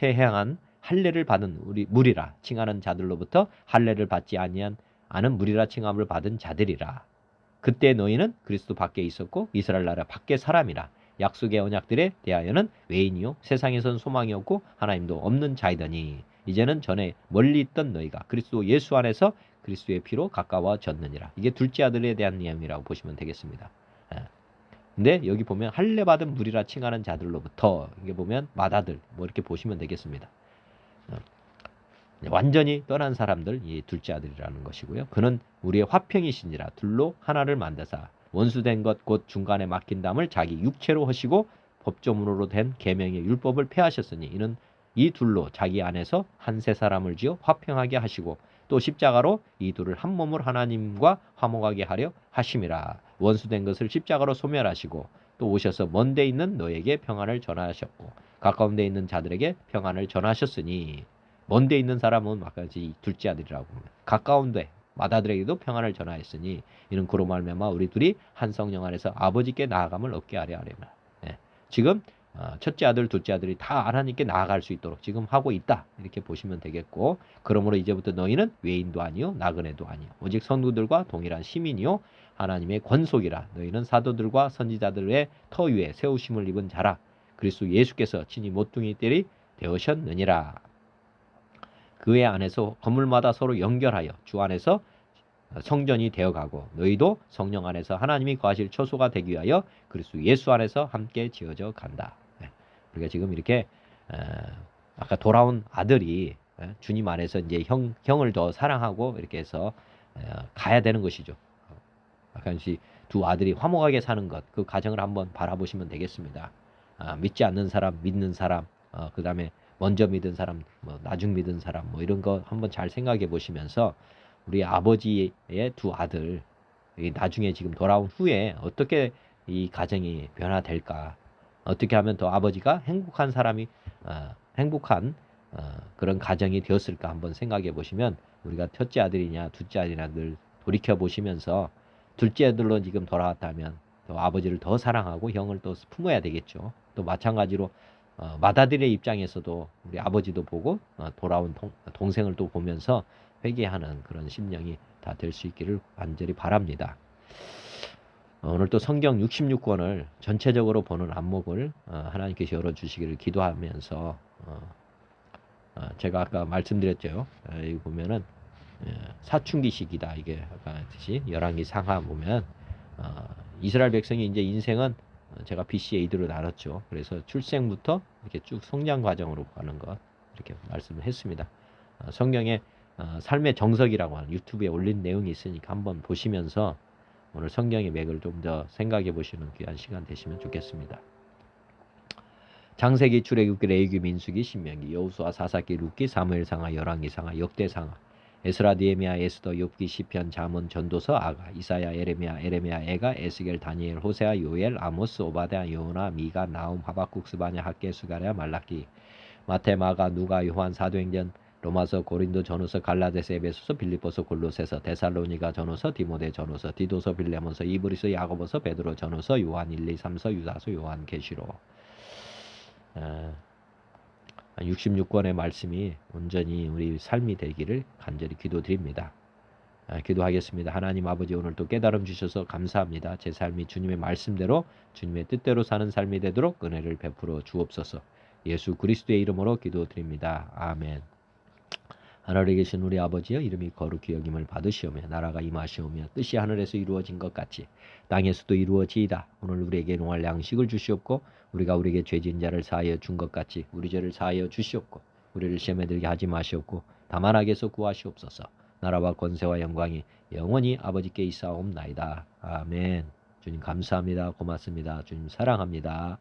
행한 할례를 받은 우리 무리라 칭하는 자들로부터 할례를 받지 아니한 아는 무리라 칭함을 받은 자들이라. 그때 너희는 그리스도 밖에 있었고 이스라엘 나라 밖에 사람이라. 약속의 언약들에 대하여는 외인이요 세상에선 소망이 없고 하나님도 없는 자이더니 이제는 전에 멀리 있던 너희가 그리스도 예수 안에서 그리스도의 피로 가까워졌느니라. 이게 둘째 아들에 대한 내용이라고 보시면 되겠습니다. 근데 여기 보면 할례 받은 무리라 칭하는 자들로부터 이게 보면 맏아들 뭐 이렇게 보시면 되겠습니다. 완전히 떠난 사람들 이 둘째 아들이라는 것이고요. 그는 우리의 화평이시니라. 둘로 하나를 만드사 원수된 것 곧 중간에 막힌 담을 자기 육체로 하시고 법조문으로 된 계명의 율법을 폐하셨으니 이는 이 둘로 자기 안에서 한 세 사람을 지어 화평하게 하시고 또 십자가로 이 둘을 한 몸을 하나님과 화목하게 하려 하심이라. 원수된 것을 십자가로 소멸하시고 또 오셔서 먼 데 있는 너에게 평안을 전하셨고 가까운 데 있는 자들에게 평안을 전하셨으니 먼 데 있는 사람은 마찬가지 둘째 아들이라고 합니다. 가까운 데 맏아들에게도 평안을 전하였으니 이는 그로 말미암아 우리 둘이 한 성령 안에서 아버지께 나아감을 얻게 하려 하려나. 예. 지금 첫째 아들, 둘째 아들이 다 하나님께 나아갈 수 있도록 지금 하고 있다. 이렇게 보시면 되겠고 그러므로 이제부터 너희는 외인도 아니요 나그네도 아니요 오직 성도들과 동일한 시민이요 하나님의 권속이라. 너희는 사도들과 선지자들의 터 위에 세우심을 입은 자라. 그리스도 예수께서 친히 모퉁이 뜰이 되으셨느니라. 그의 안에서 건물마다 서로 연결하여 주 안에서 성전이 되어가고 너희도 성령 안에서 하나님이 거하실 처소가 되기 위하여 그리스도 예수 안에서 함께 지어져 간다. 우리가 지금 이렇게 아까 돌아온 아들이 주님 안에서 이제 형을 더 사랑하고 이렇게 해서 가야 되는 것이죠. 마찬가지 두 아들이 화목하게 사는 것, 그 가정을 한번 바라보시면 되겠습니다. 믿지 않는 사람, 믿는 사람, 그 다음에 먼저 믿은 사람, 뭐 나중 믿은 사람, 뭐 이런 거 한번 잘 생각해 보시면서 우리 아버지의 두 아들, 나중에 지금 돌아온 후에 어떻게 이 가정이 변화될까? 어떻게 하면 더 아버지가 행복한 사람이, 행복한 그런 가정이 되었을까 한번 생각해 보시면 우리가 첫째 아들이냐, 둘째 아들이냐 늘 돌이켜 보시면서 둘째 아들로 지금 돌아왔다면 또 아버지를 더 사랑하고 형을 또 품어야 되겠죠. 또 마찬가지로 맏아들의 입장에서도 우리 아버지도 보고 돌아온 동생을 또 보면서 회개하는 그런 심령이 다 될 수 있기를 간절히 바랍니다. 오늘 또 성경 66권을 전체적으로 보는 안목을 하나님께서 열어주시기를 기도하면서 제가 아까 말씀드렸죠. 여기 보면은 사춘기 시기다. 이게 아까 했듯이 열왕기 상하 보면 이스라엘 백성이 이제 인생은 제가 BCAD로 나눴죠. 그래서 출생부터 이렇게 쭉 성장 과정으로 가는 것 이렇게 말씀을 했습니다. 성경의 삶의 정석이라고 하는 유튜브에 올린 내용이 있으니까 한번 보시면서 오늘 성경의 맥을 좀 더 생각해 보시는 귀한 시간 되시면 좋겠습니다. 창세기, 출애굽기, 레위기, 민수기, 신명기, 여호수아, 사사기, 룻기, 사무엘상하, 열왕기상하, 역대상하, 에스라, 느헤미야, 에스더, 욥기, 시편, 잠언, 전도서, 아가, 이사야, 에레미야, 에가, 에스겔, 다니엘, 호세아, 요엘, 아모스, 오바댜, 요나, 미가, 나움, 하박국, 스바냐, 학개, 스가랴, 말라기, 마태, 마가, 누가, 요한, 사도행전, 로마서, 고린도, 전후서, 갈라디아서, 에베소서, 빌립보서, 골로새서, 데살로니가, 전후서, 디모데, 전후서, 디도서, 빌레몬서, 이브리서, 야고보서, 베드로, 전후서, 요한 1, 2, 3서, 유다서, 요한 계시록. 66권의 말씀이 온전히 우리 삶이 되기를 간절히 기도드립니다. 기도하겠습니다. 하나님 아버지, 오늘도 깨달음 주셔서 감사합니다. 제 삶이 주님의 말씀대로 주님의 뜻대로 사는 삶이 되도록 은혜를 베풀어 주옵소서. 예수 그리스도의 이름으로 기도드립니다. 아멘. 하늘에 계신 우리 아버지여, 이름이 거룩히 여김을 받으시오며 나라가 임하시오며 뜻이 하늘에서 이루어진 것 같이 땅에서도 이루어지이다. 오늘 우리에게 농할 양식을 주시옵고 우리가 우리에게 죄진 자를 사하여 준 것 같이 우리 죄를 사하여 주시옵고 우리를 시험에 들게 하지 마시옵고 다만 악에서 구하시옵소서. 나라와 권세와 영광이 영원히 아버지께 있사옵나이다. 아멘. 주님 감사합니다. 고맙습니다. 주님 사랑합니다.